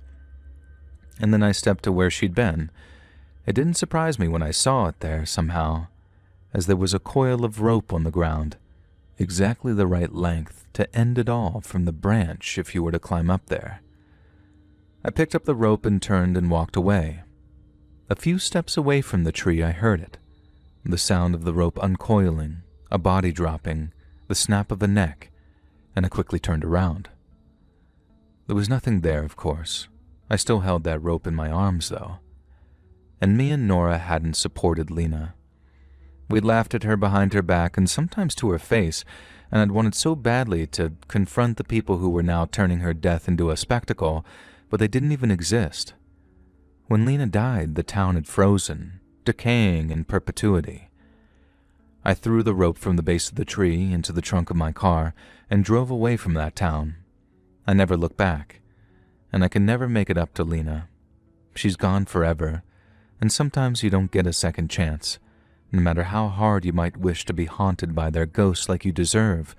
And then I stepped to where she'd been. It didn't surprise me when I saw it there, somehow, as there was a coil of rope on the ground, exactly the right length to end it all from the branch if you were to climb up there. I picked up the rope and turned and walked away. A few steps away from the tree I heard it, the sound of the rope uncoiling, a body dropping, the snap of a neck, and I quickly turned around. There was nothing there, of course. I still held that rope in my arms, though. And me and Nora hadn't supported Lena. We'd laughed at her behind her back and sometimes to her face, and I'd wanted so badly to confront the people who were now turning her death into a spectacle, but they didn't even exist. When Lena died, the town had frozen, decaying in perpetuity. I threw the rope from the base of the tree into the trunk of my car and drove away from that town. I never looked back, and I can never make it up to Lena. She's gone forever, and sometimes you don't get a second chance. No matter how hard you might wish to be haunted by their ghosts like you deserve,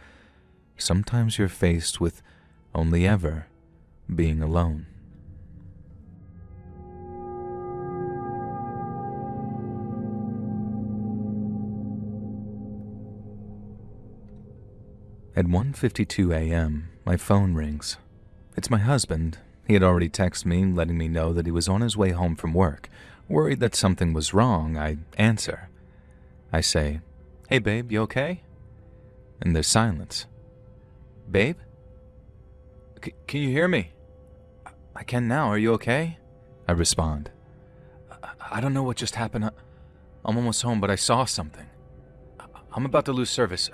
sometimes you're faced with only ever being alone. At 1:52 a.m., my phone rings. It's my husband. He had already texted me, letting me know that he was on his way home from work. Worried that something was wrong, I answer. I say, "Hey babe, you okay?" And there's silence. "Babe? Can you hear me?" "I can now, are you okay?" I respond. I don't know what just happened. I'm almost home, but I saw something. I'm about to lose service.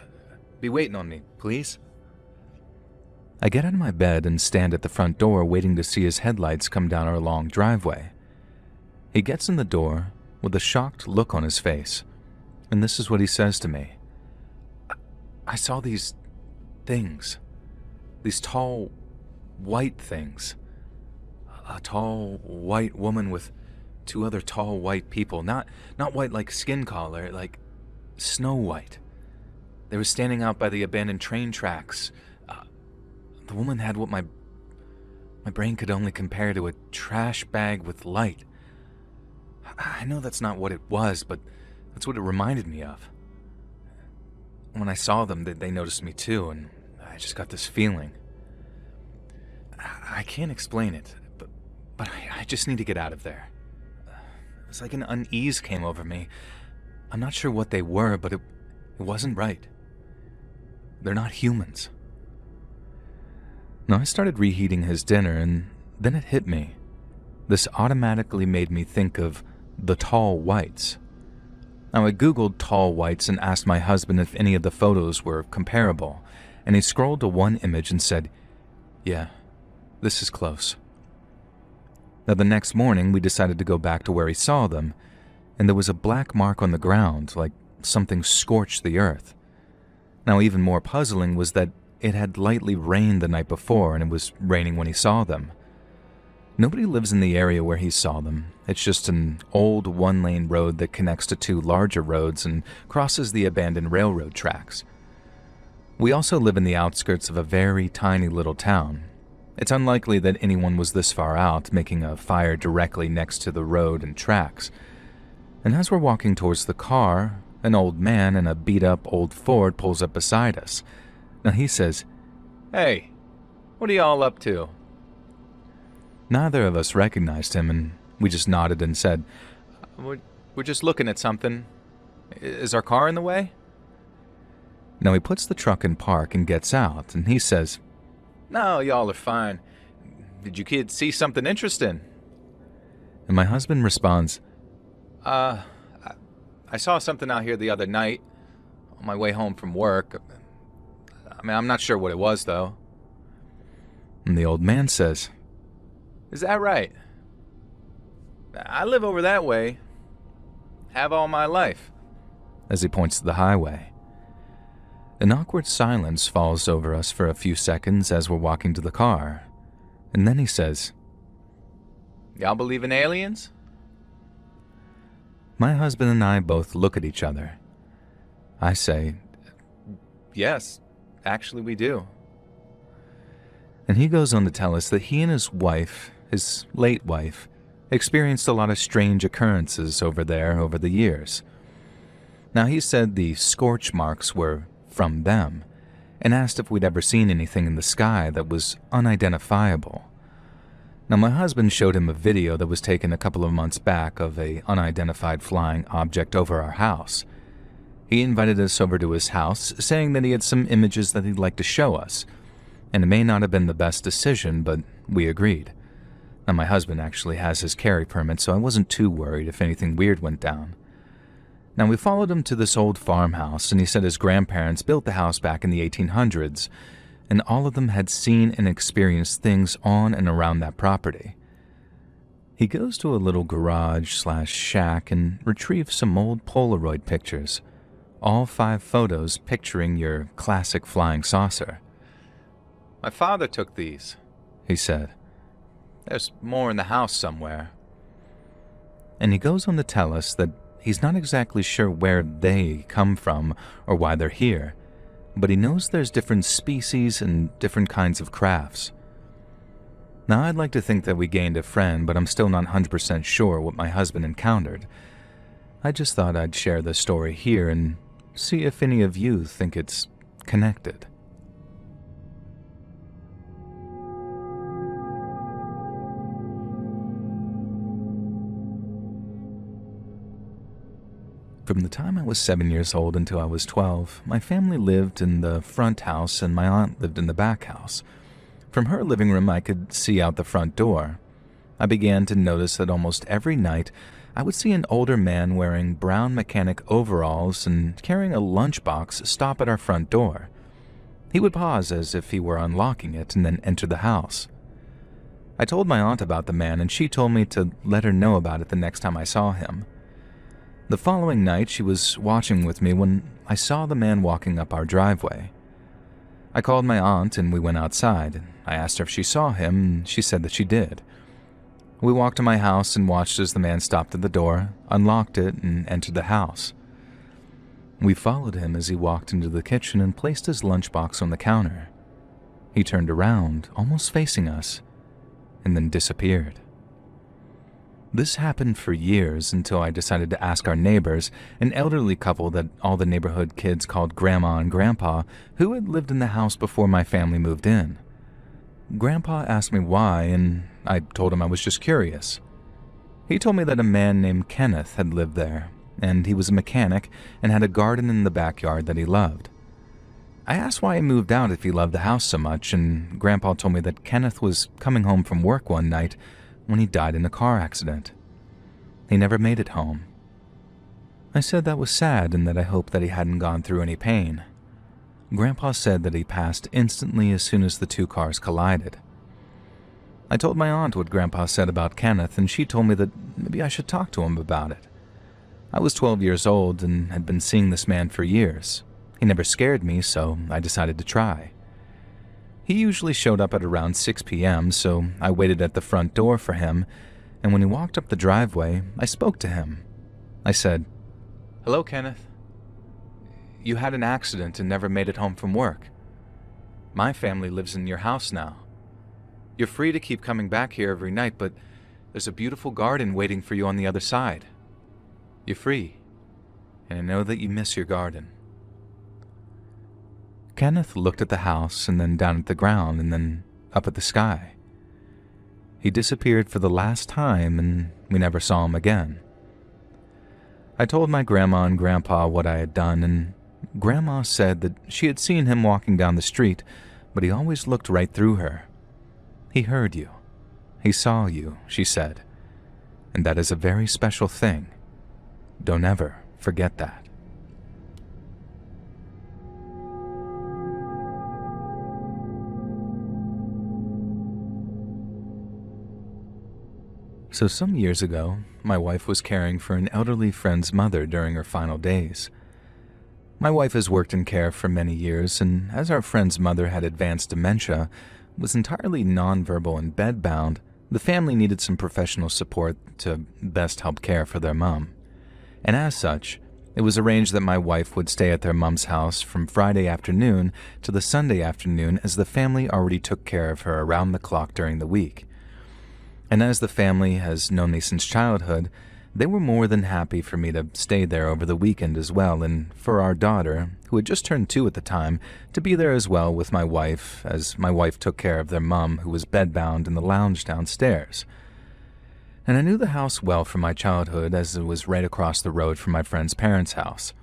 Be waiting on me, please." I get out of my bed and stand at the front door waiting to see his headlights come down our long driveway. He gets in the door with a shocked look on his face, and this is what he says to me. I saw these things. These tall, white things. A tall, white woman with two other tall, white people. Not white like skin color, like snow white. They were standing out by the abandoned train tracks. The woman had what my brain could only compare to a trash bag with light. I know that's not what it was, but that's what it reminded me of. When I saw them, they noticed me too, and I just got this feeling. I can't explain it, but I just need to get out of there. It was like an unease came over me. I'm not sure what they were, but it wasn't right. They're not humans. Now I started reheating his dinner, and then it hit me. This automatically made me think of the tall whites. Now I googled tall whites and asked my husband if any of the photos were comparable, and he scrolled to one image and said, "Yeah, this is close." Now the next morning we decided to go back to where he saw them, and there was a black mark on the ground, like something scorched the earth. Now even more puzzling was that it had lightly rained the night before, and it was raining when he saw them. Nobody lives in the area where he saw them. It's just an old one-lane road that connects to two larger roads and crosses the abandoned railroad tracks. We also live in the outskirts of a very tiny little town. It's unlikely that anyone was this far out, making a fire directly next to the road and tracks. And as we're walking towards the car, an old man in a beat-up old Ford pulls up beside us. Now he says, "Hey, what are y'all up to?" Neither of us recognized him, and we just nodded and said, We're just looking at something. Is our car in the way?" Now he puts the truck in park and gets out, and he says, "No, y'all are fine. Did you kids see something interesting? And my husband responds, I saw something out here the other night on my way home from work. I'm not sure what it was, though. And the old man says, Is that right? I live over that way. Have all my life. As he points to the highway. An awkward silence falls over us for a few seconds as we're walking to the car. And then he says, Y'all believe in aliens? My husband and I both look at each other. I say, Yes, actually we do. And he goes on to tell us that he and his wife, his late wife, experienced a lot of strange occurrences over there over the years. Now, he said the scorch marks were from them, and asked if we'd ever seen anything in the sky that was unidentifiable. Now, my husband showed him a video that was taken a couple of months back of an unidentified flying object over our house. He invited us over to his house, saying that he had some images that he'd like to show us, and it may not have been the best decision, but we agreed. Now, my husband actually has his carry permit, so I wasn't too worried if anything weird went down. Now, we followed him to this old farmhouse, and he said his grandparents built the house back in the 1800s, and all of them had seen and experienced things on and around that property. He goes to a little garage/shack and retrieves some old Polaroid pictures, all 5 photos picturing your classic flying saucer. My father took these, he said. There's more in the house somewhere. And he goes on to tell us that he's not exactly sure where they come from or why they're here, but he knows there's different species and different kinds of crafts. Now, I'd like to think that we gained a friend, but I'm still not 100% sure what my husband encountered. I just thought I'd share the story here and see if any of you think it's connected. From the time I was 7 years old until I was 12, my family lived in the front house and my aunt lived in the back house. From her living room, I could see out the front door. I began to notice that almost every night, I would see an older man wearing brown mechanic overalls and carrying a lunchbox stop at our front door. He would pause as if he were unlocking it and then enter the house. I told my aunt about the man, and she told me to let her know about it the next time I saw him. The following night, she was watching with me when I saw the man walking up our driveway. I called my aunt and we went outside. I asked her if she saw him, and she said that she did. We walked to my house and watched as the man stopped at the door, unlocked it, and entered the house. We followed him as he walked into the kitchen and placed his lunchbox on the counter. He turned around, almost facing us, and then disappeared. This happened for years until I decided to ask our neighbors, an elderly couple that all the neighborhood kids called Grandma and Grandpa, who had lived in the house before my family moved in. Grandpa asked me why, and I told him I was just curious. He told me that a man named Kenneth had lived there, and he was a mechanic and had a garden in the backyard that he loved. I asked why he moved out if he loved the house so much, and Grandpa told me that Kenneth was coming home from work one night when he died in a car accident. He never made it home. I said that was sad and that I hoped that he hadn't gone through any pain. Grandpa said that he passed instantly as soon as the 2 cars collided. I told my aunt what Grandpa said about Kenneth, and she told me that maybe I should talk to him about it. I was 12 years old and had been seeing this man for years. He never scared me, so I decided to try. He usually showed up at around 6 p.m., so I waited at the front door for him, and when he walked up the driveway, I spoke to him. I said, "Hello, Kenneth. You had an accident and never made it home from work. My family lives in your house now. You're free to keep coming back here every night, but there's a beautiful garden waiting for you on the other side. You're free, and I know that you miss your garden." Kenneth looked at the house and then down at the ground and then up at the sky. He disappeared for the last time and we never saw him again. I told my grandma and grandpa what I had done, and Grandma said that she had seen him walking down the street, but he always looked right through her. He heard you, He saw you, she said, and that is a very special thing. Don't ever forget that. So some years ago, my wife was caring for an elderly friend's mother during her final days. My wife has worked in care for many years, and as our friend's mother had advanced dementia, was entirely nonverbal and bedbound, the family needed some professional support to best help care for their mom. And as such, it was arranged that my wife would stay at their mom's house from Friday afternoon to the Sunday afternoon, as the family already took care of her around the clock during the week. And as the family has known me since childhood, they were more than happy for me to stay there over the weekend as well, and for our daughter, who had just turned 2 at the time, to be there as well with my wife, as my wife took care of their mom, who was bedbound in the lounge downstairs. And I knew the house well from my childhood, as it was right across the road from my friend's parents' house.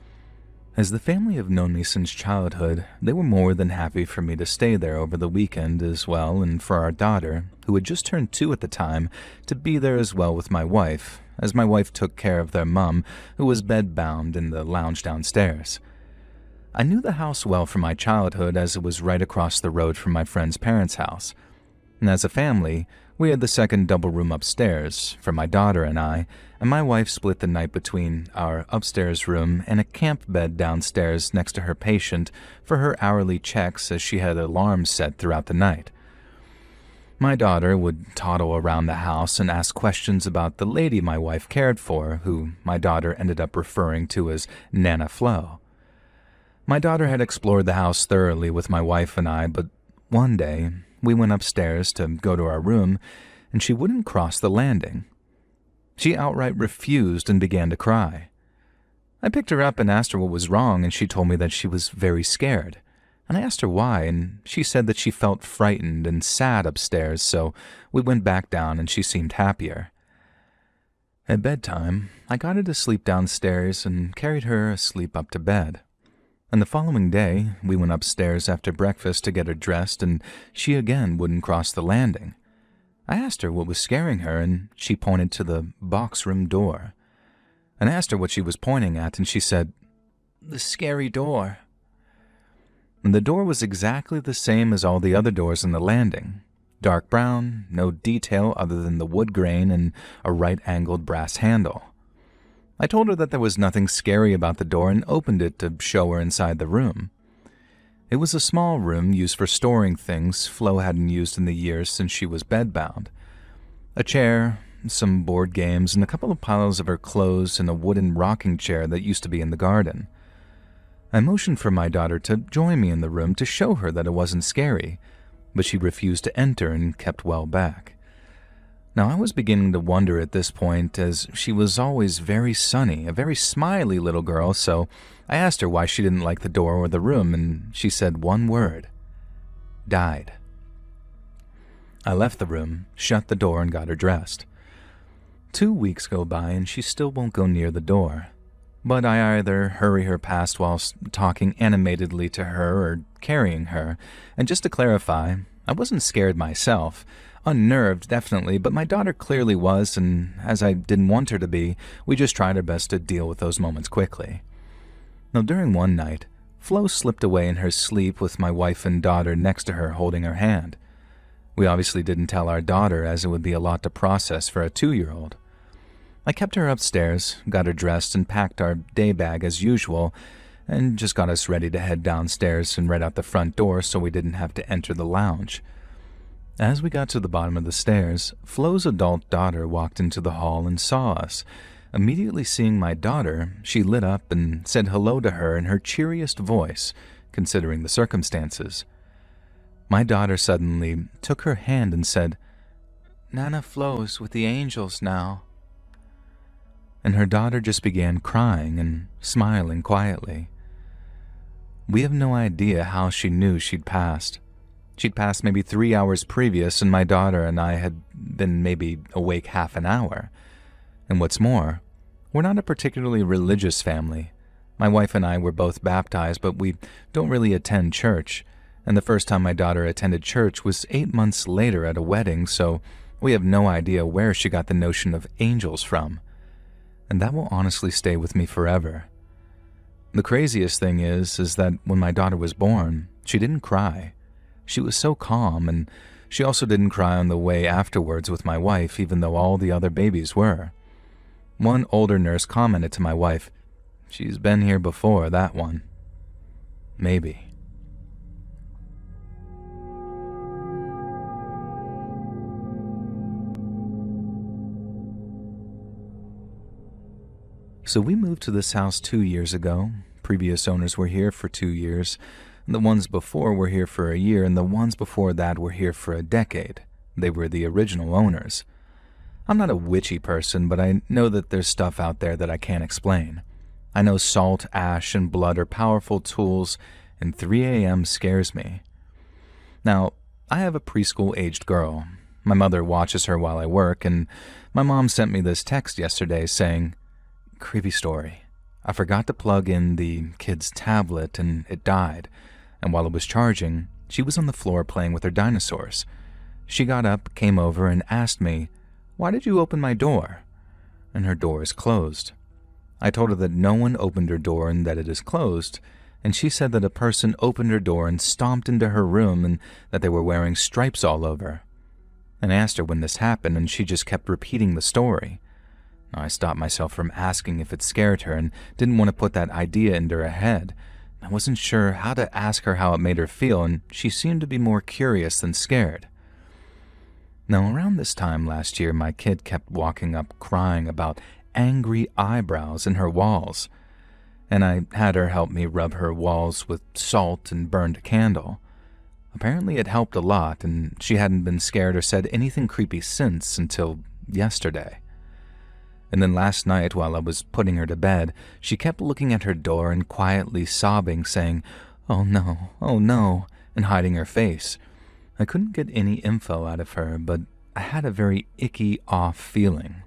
As the family have known me since childhood, they were more than happy for me to stay there over the weekend as well, and for our daughter, who had just turned 2 at the time, to be there as well with my wife, as my wife took care of their mum, who was bedbound in the lounge downstairs. I knew the house well from my childhood, as it was right across the road from my friend's parents' house. And as a family, we had the second double room upstairs for my daughter and I, and my wife split the night between our upstairs room and a camp bed downstairs next to her patient for her hourly checks, as she had alarms set throughout the night. My daughter would toddle around the house and ask questions about the lady my wife cared for, who my daughter ended up referring to as Nana Flo. My daughter had explored the house thoroughly with my wife and I, but one day we went upstairs to go to our room, and she wouldn't cross the landing. She outright refused and began to cry. I picked her up and asked her what was wrong, and she told me that she was very scared. And I asked her why, and she said that she felt frightened and sad upstairs, so we went back down and she seemed happier. At bedtime, I got her to sleep downstairs and carried her asleep up to bed. And the following day, we went upstairs after breakfast to get her dressed, and she again wouldn't cross the landing. I asked her what was scaring her, and she pointed to the box room door. And I asked her what she was pointing at, and she said, "The scary door." And the door was exactly the same as all the other doors in the landing. Dark brown, no detail other than the wood grain and a right-angled brass handle. I told her that there was nothing scary about the door and opened it to show her inside the room. It was a small room used for storing things Flo hadn't used in the years since she was bedbound. A chair, some board games, and a couple of piles of her clothes and a wooden rocking chair that used to be in the garden. I motioned for my daughter to join me in the room to show her that it wasn't scary, but she refused to enter and kept well back. Now, I was beginning to wonder at this point, as she was always very sunny, a very smiley little girl, so I asked her why she didn't like the door or the room, and she said one word: died. I left the room, shut the door, and got her dressed. 2 weeks go by, and she still won't go near the door. But I either hurry her past whilst talking animatedly to her or carrying her, and just to clarify, I wasn't scared myself. Unnerved, definitely, but my daughter clearly was, and as I didn't want her to be, we just tried our best to deal with those moments quickly. Now, during one night, Flo slipped away in her sleep with my wife and daughter next to her holding her hand. We obviously didn't tell our daughter, as it would be a lot to process for a 2-year-old. I kept her upstairs, got her dressed, and packed our day bag as usual, and just got us ready to head downstairs and right out the front door so we didn't have to enter the lounge. As we got to the bottom of the stairs, Flo's adult daughter walked into the hall and saw us. Immediately seeing my daughter, she lit up and said hello to her in her cheeriest voice, considering the circumstances. My daughter suddenly took her hand and said, "Nana Flo's with the angels now." And her daughter just began crying and smiling quietly. We have no idea how she knew she'd passed. She'd passed maybe 3 hours previous, and my daughter and I had been maybe awake half an hour. And what's more, we're not a particularly religious family. My wife and I were both baptized, but we don't really attend church. And the first time my daughter attended church was 8 months later at a wedding, so We have no idea where she got the notion of angels from, and that will honestly stay with me forever. The craziest thing is that when my daughter was born, she didn't cry. She was so calm, and she also didn't cry on the way afterwards with my wife, even though all the other babies were. One older nurse commented to my wife, "She's been here before, that one." Maybe. So we moved to this house 2 years ago. Previous owners were here for 2 years. The ones before were here for a year, and the ones before that were here for a decade. They were the original owners. I'm not a witchy person, but I know that there's stuff out there that I can't explain. I know salt, ash, and blood are powerful tools, and 3 a.m. scares me. Now, I have a preschool-aged girl. My mother watches her while I work, and my mom sent me this text yesterday saying, "Creepy story. I forgot to plug in the kid's tablet and it died, and while it was charging, she was on the floor playing with her dinosaurs. She got up, came over, and asked me, 'Why did you open my door?' And her door is closed. I told her that no one opened her door and that it is closed, and she said that a person opened her door and stomped into her room and that they were wearing stripes all over. And I asked her when this happened, and she just kept repeating the story. I stopped myself from asking if it scared her and didn't want to put that idea into her head. I wasn't sure how to ask her how it made her feel, and she seemed to be more curious than scared. Now, around this time last year, my kid kept walking up crying about angry eyebrows in her walls, and I had her help me rub her walls with salt and burned a candle. Apparently it helped a lot, and she hadn't been scared or said anything creepy since until yesterday. And then last night, while I was putting her to bed, she kept looking at her door and quietly sobbing, saying, oh no, and hiding her face. I couldn't get any info out of her, but I had a very icky off feeling.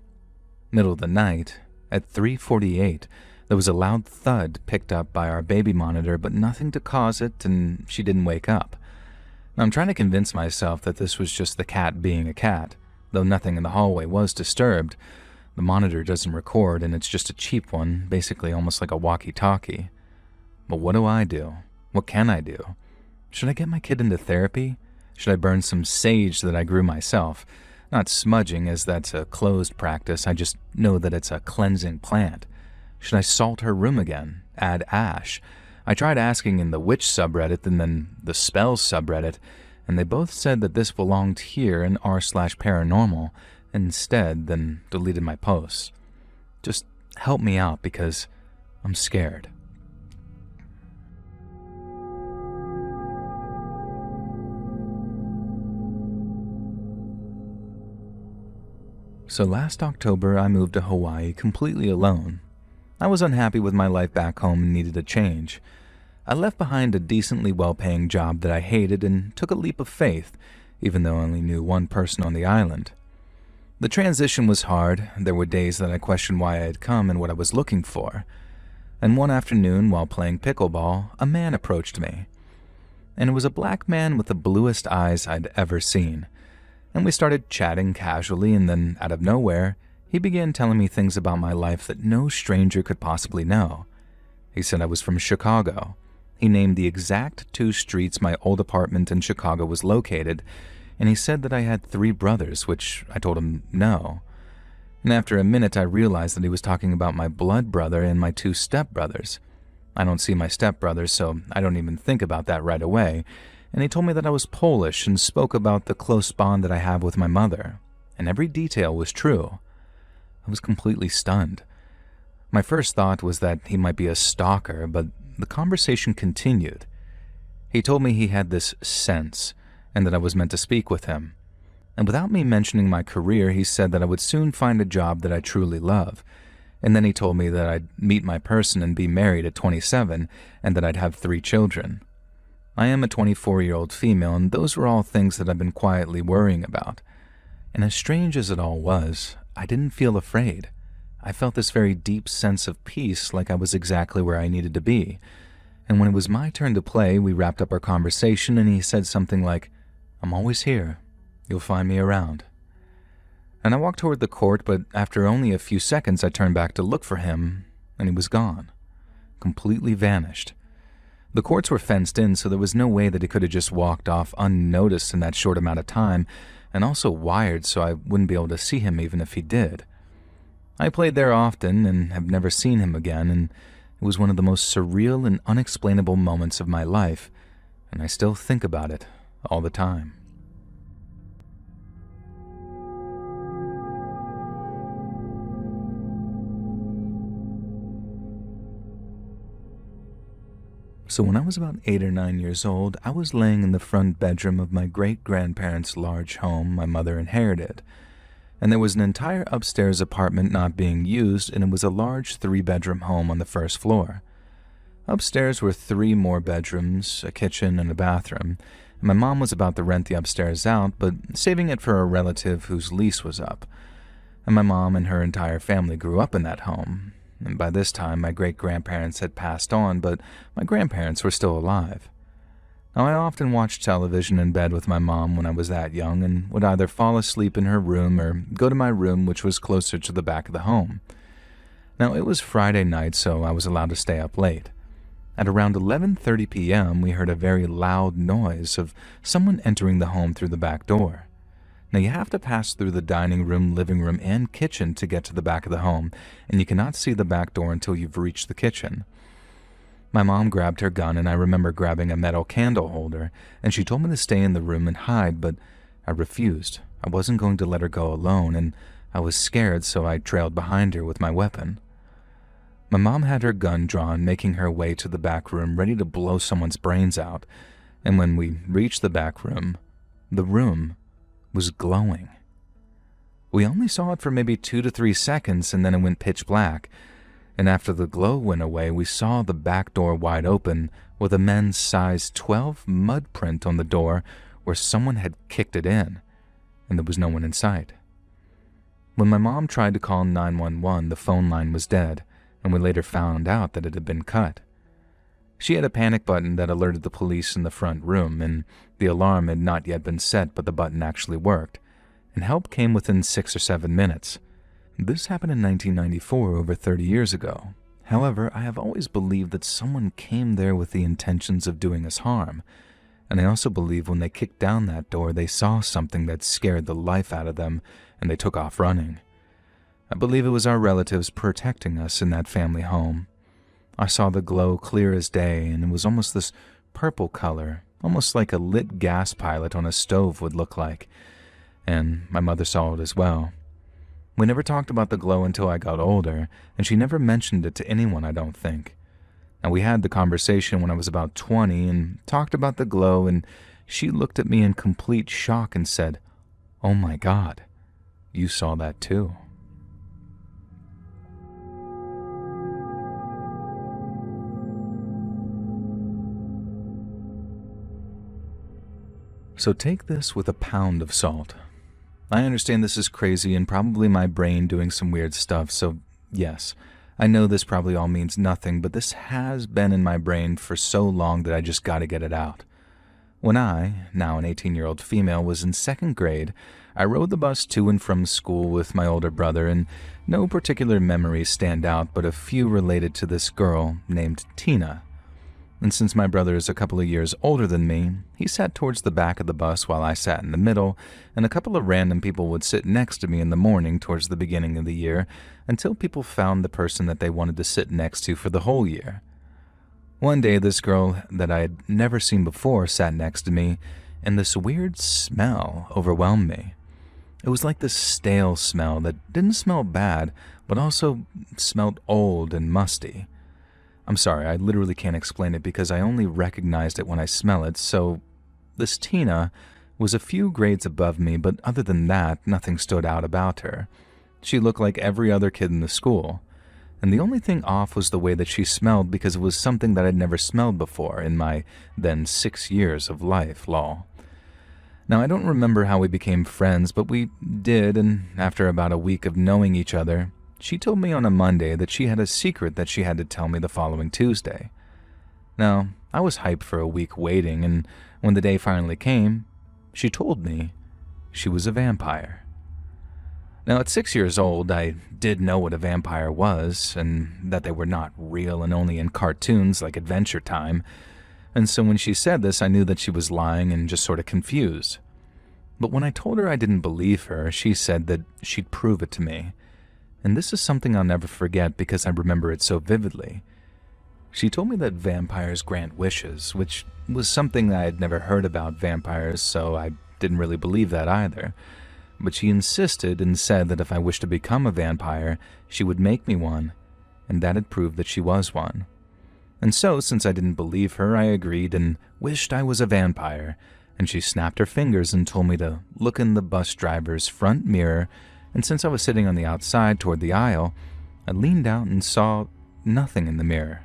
Middle of the night, at 3:48, there was a loud thud picked up by our baby monitor, but nothing to cause it, and she didn't wake up. Now, I'm trying to convince myself that this was just the cat being a cat, though nothing in the hallway was disturbed. The monitor doesn't record, and it's just a cheap one, basically almost like a walkie-talkie. But what do? What can I do? Should I get my kid into therapy? Should I burn some sage that I grew myself? Not smudging, as that's a closed practice. I just know that it's a cleansing plant. Should I salt her room again? Add ash? I tried asking in the witch subreddit and then the spells subreddit, and they both said that this belonged here in r/paranormal. Instead, then deleted my posts. Just help me out because I'm scared. So last October, I moved to Hawaii completely alone. I was unhappy with my life back home and needed a change. I left behind a decently well-paying job that I hated and took a leap of faith, even though I only knew one person on the island. The transition was hard. There were days that I questioned why I had come and what I was looking for. And one afternoon, while playing pickleball, a man approached me. And it was a black man with the bluest eyes I'd ever seen. And we started chatting casually, and then, out of nowhere, he began telling me things about my life that no stranger could possibly know. He said I was from Chicago. He named the exact 2 streets my old apartment in Chicago was located, and he said that I had 3 brothers, which I told him no. And after a minute, I realized that he was talking about my blood brother and my 2 stepbrothers. I don't see my stepbrothers, so I don't even think about that right away. And he told me that I was Polish and spoke about the close bond that I have with my mother. And every detail was true. I was completely stunned. My first thought was that he might be a stalker, but the conversation continued. He told me he had this sense, and that I was meant to speak with him. And without me mentioning my career, he said that I would soon find a job that I truly love. And then he told me that I'd meet my person and be married at 27, and that I'd have 3 children. I am a 24-year-old female, and those were all things that I've been quietly worrying about. And as strange as it all was, I didn't feel afraid. I felt this very deep sense of peace, like I was exactly where I needed to be. And when it was my turn to play, we wrapped up our conversation, and he said something like, "I'm always here. You'll find me around." and I walked toward the court, but after only a few seconds I turned back to look for him, and he was gone. Completely vanished. The courts were fenced in, so there was no way that he could have just walked off unnoticed in that short amount of time, and also wired so I wouldn't be able to see him even if he did. I played there often and have never seen him again, and it was one of the most surreal and unexplainable moments of my life, and I still think about it all the time. So when I was about 8 or 9 years old, I was laying in the front bedroom of my great-grandparents' large home my mother inherited. And there was an entire upstairs apartment not being used, and it was a large 3-bedroom home on the first floor. Upstairs were 3 more bedrooms, a kitchen, and a bathroom. And my mom was about to rent the upstairs out, but saving it for a relative whose lease was up. And my mom and her entire family grew up in that home. And by this time, my great-grandparents had passed on, but my grandparents were still alive. Now, I often watched television in bed with my mom when I was that young and would either fall asleep in her room or go to my room, which was closer to the back of the home. Now, it was Friday night, so I was allowed to stay up late. At around 11:30 p.m., we heard a very loud noise of someone entering the home through the back door. Now, you have to pass through the dining room, living room, and kitchen to get to the back of the home, and you cannot see the back door until you've reached the kitchen. My mom grabbed her gun, and I remember grabbing a metal candle holder, and she told me to stay in the room and hide, but I refused. I wasn't going to let her go alone, and I was scared, so I trailed behind her with my weapon. My mom had her gun drawn, making her way to the back room, ready to blow someone's brains out, and when we reached the back room, the room was glowing. We only saw it for maybe 2 to 3 seconds, and then it went pitch black. And after the glow went away, we saw the back door wide open with a men's size 12 mud print on the door where someone had kicked it in, and there was no one in sight. When my mom tried to call 911, the phone line was dead, and we later found out that it had been cut. She had a panic button that alerted the police in the front room, and the alarm had not yet been set, but the button actually worked, and help came within 6 or 7 minutes. This happened in 1994, over 30 years ago. However, I have always believed that someone came there with the intentions of doing us harm, and I also believe when they kicked down that door, they saw something that scared the life out of them, and they took off running. I believe it was our relatives protecting us in that family home. I saw the glow clear as day, and it was almost this purple color, almost like a lit gas pilot on a stove would look like, and my mother saw it as well. We never talked about the glow until I got older, and she never mentioned it to anyone, I don't think. Now, we had the conversation when I was about 20 and talked about the glow, and she looked at me in complete shock and said, "Oh my God, you saw that too." So take this with a pound of salt. I understand this is crazy and probably my brain doing some weird stuff, so yes, I know this probably all means nothing, but this has been in my brain for so long that I just gotta get it out. When I, now an 18-year-old female, was in 2nd grade, I rode the bus to and from school with my older brother, and no particular memories stand out, but a few related to this girl named Tina. And since my brother is a couple of years older than me, he sat towards the back of the bus while I sat in the middle, and a couple of random people would sit next to me in the morning towards the beginning of the year until people found the person that they wanted to sit next to for the whole year. One day, this girl that I had never seen before sat next to me, and this weird smell overwhelmed me. It was like this stale smell that didn't smell bad, but also smelled old and musty. I'm sorry, I literally can't explain it because I only recognized it when I smell it, so this Tina was a few grades above me, but other than that, nothing stood out about her. She looked like every other kid in the school, and the only thing off was the way that she smelled because it was something that I'd never smelled before in my then 6 years of life, lol. Now, I don't remember how we became friends, but we did, and after about a week of knowing each other, she told me on a Monday that she had a secret that she had to tell me the following Tuesday. Now, I was hyped for a week waiting, and when the day finally came, she told me she was a vampire. Now, at 6 years old, I did know what a vampire was, and that they were not real and only in cartoons like Adventure Time. And so when she said this, I knew that she was lying and just sort of confused. But when I told her I didn't believe her, she said that she'd prove it to me. And this is something I'll never forget because I remember it so vividly. She told me that vampires grant wishes, which was something I had never heard about vampires, so I didn't really believe that either. But she insisted and said that if I wished to become a vampire, she would make me one, and that had proved that she was one. And so, since I didn't believe her, I agreed and wished I was a vampire, and she snapped her fingers and told me to look in the bus driver's front mirror, and since I was sitting on the outside toward the aisle, I leaned out and saw nothing in the mirror.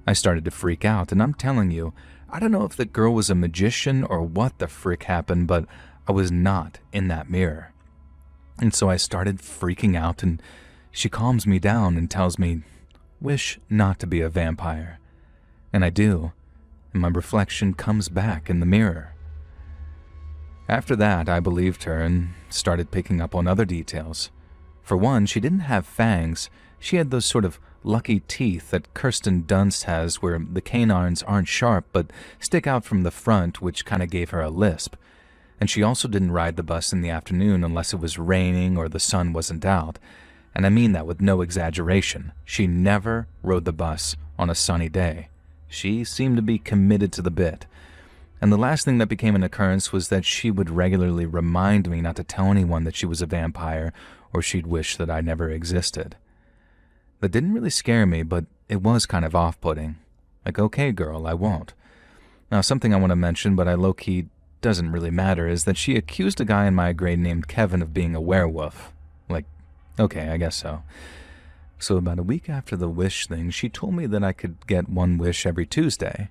I started to freak out, and I'm telling you, I don't know if the girl was a magician or what the frick happened, but I was not in that mirror. And so I started freaking out, and she calms me down and tells me, wish not to be a vampire. And I do, and my reflection comes back in the mirror. After that, I believed her and started picking up on other details. For one, she didn't have fangs. She had those sort of lucky teeth that Kirsten Dunst has where the canines aren't sharp but stick out from the front, which kind of gave her a lisp. And she also didn't ride the bus in the afternoon unless it was raining or the sun wasn't out. And I mean that with no exaggeration. She never rode the bus on a sunny day. She seemed to be committed to the bit. And the last thing that became an occurrence was that she would regularly remind me not to tell anyone that she was a vampire, or she'd wish that I never existed. That didn't really scare me, but it was kind of off-putting. Like, okay, girl, I won't. Now, something I want to mention, but I low-key doesn't really matter, is that she accused a guy in my grade named Kevin of being a werewolf. Like, okay, I guess so. So about a week after the wish thing, she told me that I could get one wish every Tuesday.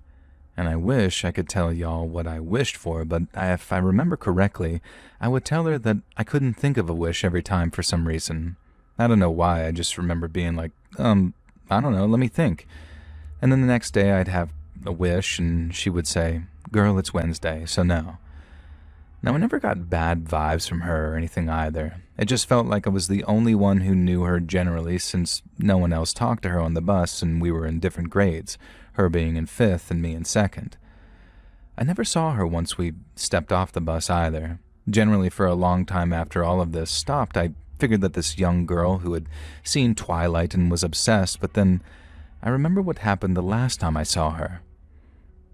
And I wish I could tell y'all what I wished for, but if I remember correctly, I would tell her that I couldn't think of a wish every time for some reason. I don't know why, I just remember being like, I don't know, let me think. And then the next day I'd have a wish, and she would say, girl, it's Wednesday, so no. Now, I never got bad vibes from her or anything either. It just felt like I was the only one who knew her generally, since no one else talked to her on the bus and we were in different grades, her being in 5th and me in 2nd. I never saw her once we stepped off the bus either. Generally, for a long time after all of this stopped, I figured that this young girl who had seen Twilight and was obsessed, but then I remember what happened the last time I saw her.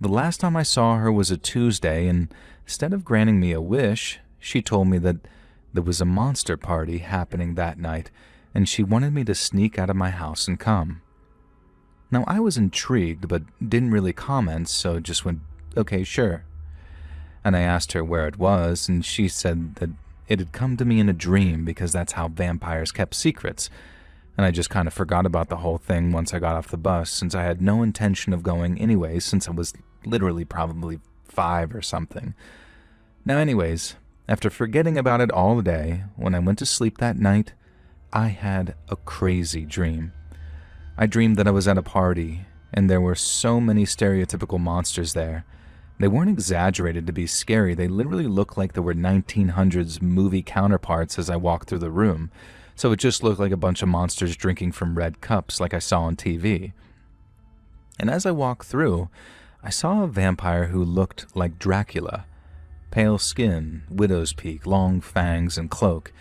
The last time I saw her was a Tuesday, and instead of granting me a wish, she told me that there was a monster party happening that night, and she wanted me to sneak out of my house and come. Now, I was intrigued, but didn't really comment, so just went, okay, sure. And I asked her where it was, and she said that it had come to me in a dream because that's how vampires kept secrets. And I just kind of forgot about the whole thing once I got off the bus, since I had no intention of going anyway, since I was literally probably 5 or something. Now anyways, after forgetting about it all day, when I went to sleep that night, I had a crazy dream. I dreamed that I was at a party, and there were so many stereotypical monsters there. They weren't exaggerated to be scary, they literally looked like they were 1900s movie counterparts as I walked through the room. So it just looked like a bunch of monsters drinking from red cups like I saw on TV. And as I walked through, I saw a vampire who looked like Dracula. Pale skin, widow's peak, long fangs, and cloak.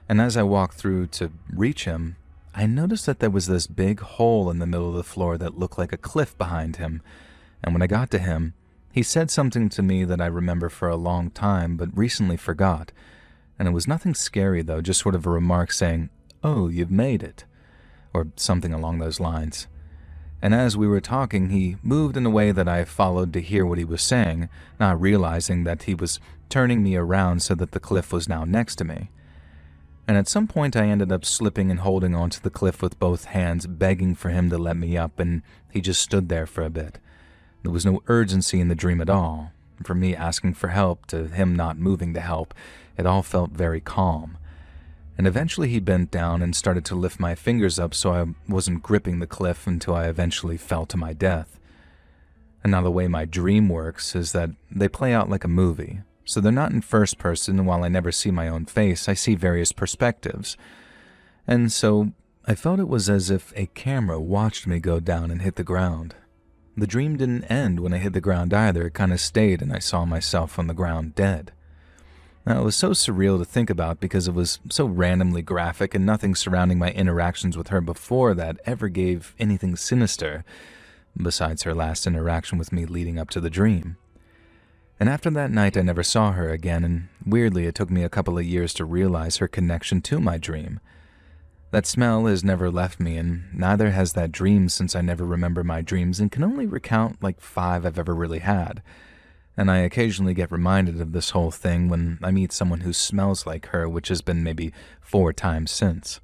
And as I walked through to reach him, I noticed that there was this big hole in the middle of the floor that looked like a cliff behind him. And when I got to him, he said something to me that I remember for a long time but recently forgot. And it was nothing scary though, just sort of a remark saying, "Oh, you've made it," or something along those lines. And as we were talking, he moved in a way that I followed to hear what he was saying, not realizing that he was turning me around so that the cliff was now next to me. And at some point I ended up slipping and holding onto the cliff with both hands, begging for him to let me up, and he just stood there for a bit. There was no urgency in the dream at all. From me asking for help to him not moving to help, it all felt very calm. And eventually he bent down and started to lift my fingers up so I wasn't gripping the cliff until I eventually fell to my death. And now the way my dream works is that they play out like a movie. so they're not in first person, and while I never see my own face, I see various perspectives. And so I felt it was as if a camera watched me go down and hit the ground. The dream didn't end when I hit the ground either, it kind of stayed and I saw myself on the ground dead. Now, it was so surreal to think about because it was so randomly graphic and nothing surrounding my interactions with her before that ever gave anything sinister, besides her last interaction with me leading up to the dream. And after that night I never saw her again, and weirdly it took me a couple of years to realize her connection to my dream. That smell has never left me, and neither has that dream since I never remember my dreams and can only recount like 5 I've ever really had. And I occasionally get reminded of this whole thing when I meet someone who smells like her, which has been maybe 4 times since.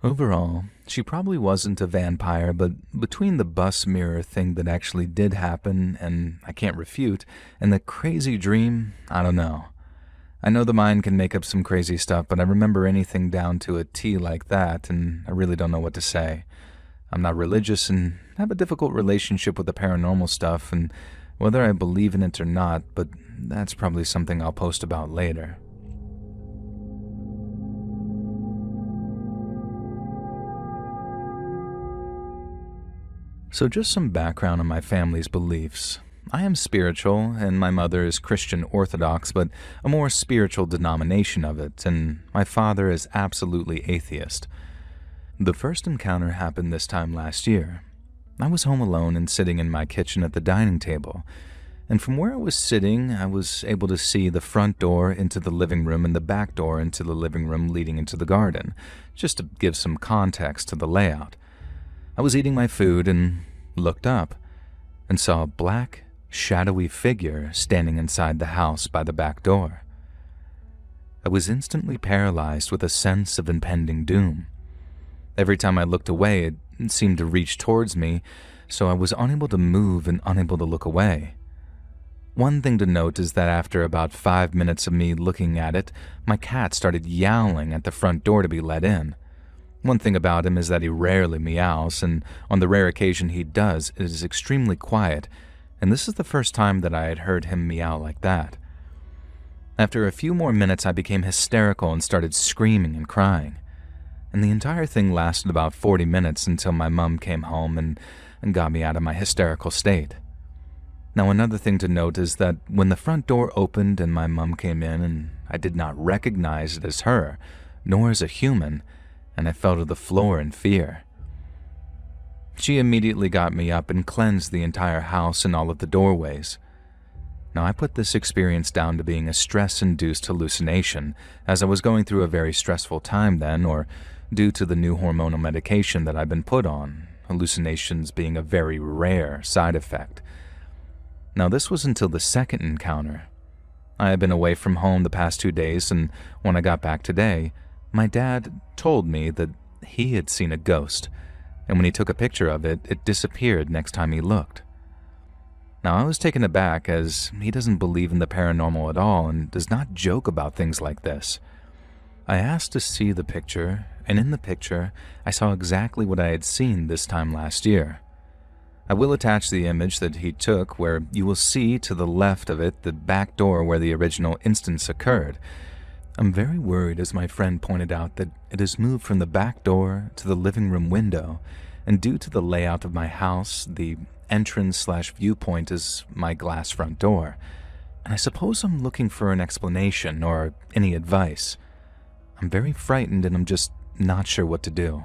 Overall, she probably wasn't a vampire, but between the bus mirror thing that actually did happen and I can't refute, and the crazy dream, I don't know. I know the mind can make up some crazy stuff, but I remember anything down to a T like that, and I really don't know what to say. I'm not religious and have a difficult relationship with the paranormal stuff, and whether I believe in it or not, but that's probably something I'll post about later. So just some background on my family's beliefs. I am spiritual, and my mother is Christian Orthodox, but a more spiritual denomination of it, and my father is absolutely atheist. The first encounter happened this time last year. I was home alone and sitting in my kitchen at the dining table, and from where I was sitting, I was able to see the front door into the living room and the back door into the living room leading into the garden, just to give some context to the layout. I was eating my food and looked up and saw a black, shadowy figure standing inside the house by the back door. I was instantly paralyzed with a sense of impending doom. Every time I looked away, it seemed to reach towards me, so I was unable to move and unable to look away. One thing to note is that after about 5 minutes of me looking at it, my cat started yowling at the front door to be let in. One thing about him is that he rarely meows, and on the rare occasion he does, it is extremely quiet, and this is the first time that I had heard him meow like that. After a few more minutes, I became hysterical and started screaming and crying, and the entire thing lasted about 40 minutes until my mom came home and got me out of my hysterical state. Now, another thing to note is that when the front door opened and my mom came in, and I did not recognize it as her, nor as a human, and I fell to the floor in fear. She immediately got me up and cleansed the entire house and all of the doorways. Now, I put this experience down to being a stress-induced hallucination, as I was going through a very stressful time then, or due to the new hormonal medication that I've been put on, hallucinations being a very rare side effect. Now, this was until the second encounter. I had been away from home the past 2 days, and when I got back today, my dad told me that he had seen a ghost, and when he took a picture of it, it disappeared next time he looked. Now, I was taken aback as he doesn't believe in the paranormal at all and does not joke about things like this. I asked to see the picture, and in the picture, I saw exactly what I had seen this time last year. I will attach the image that he took where you will see to the left of it the back door where the original instance occurred. I'm very worried, as my friend pointed out, that it has moved from the back door to the living room window, and due to the layout of my house, the entrance/viewpoint is my glass front door, and I suppose I'm looking for an explanation or any advice. I'm very frightened and I'm just not sure what to do.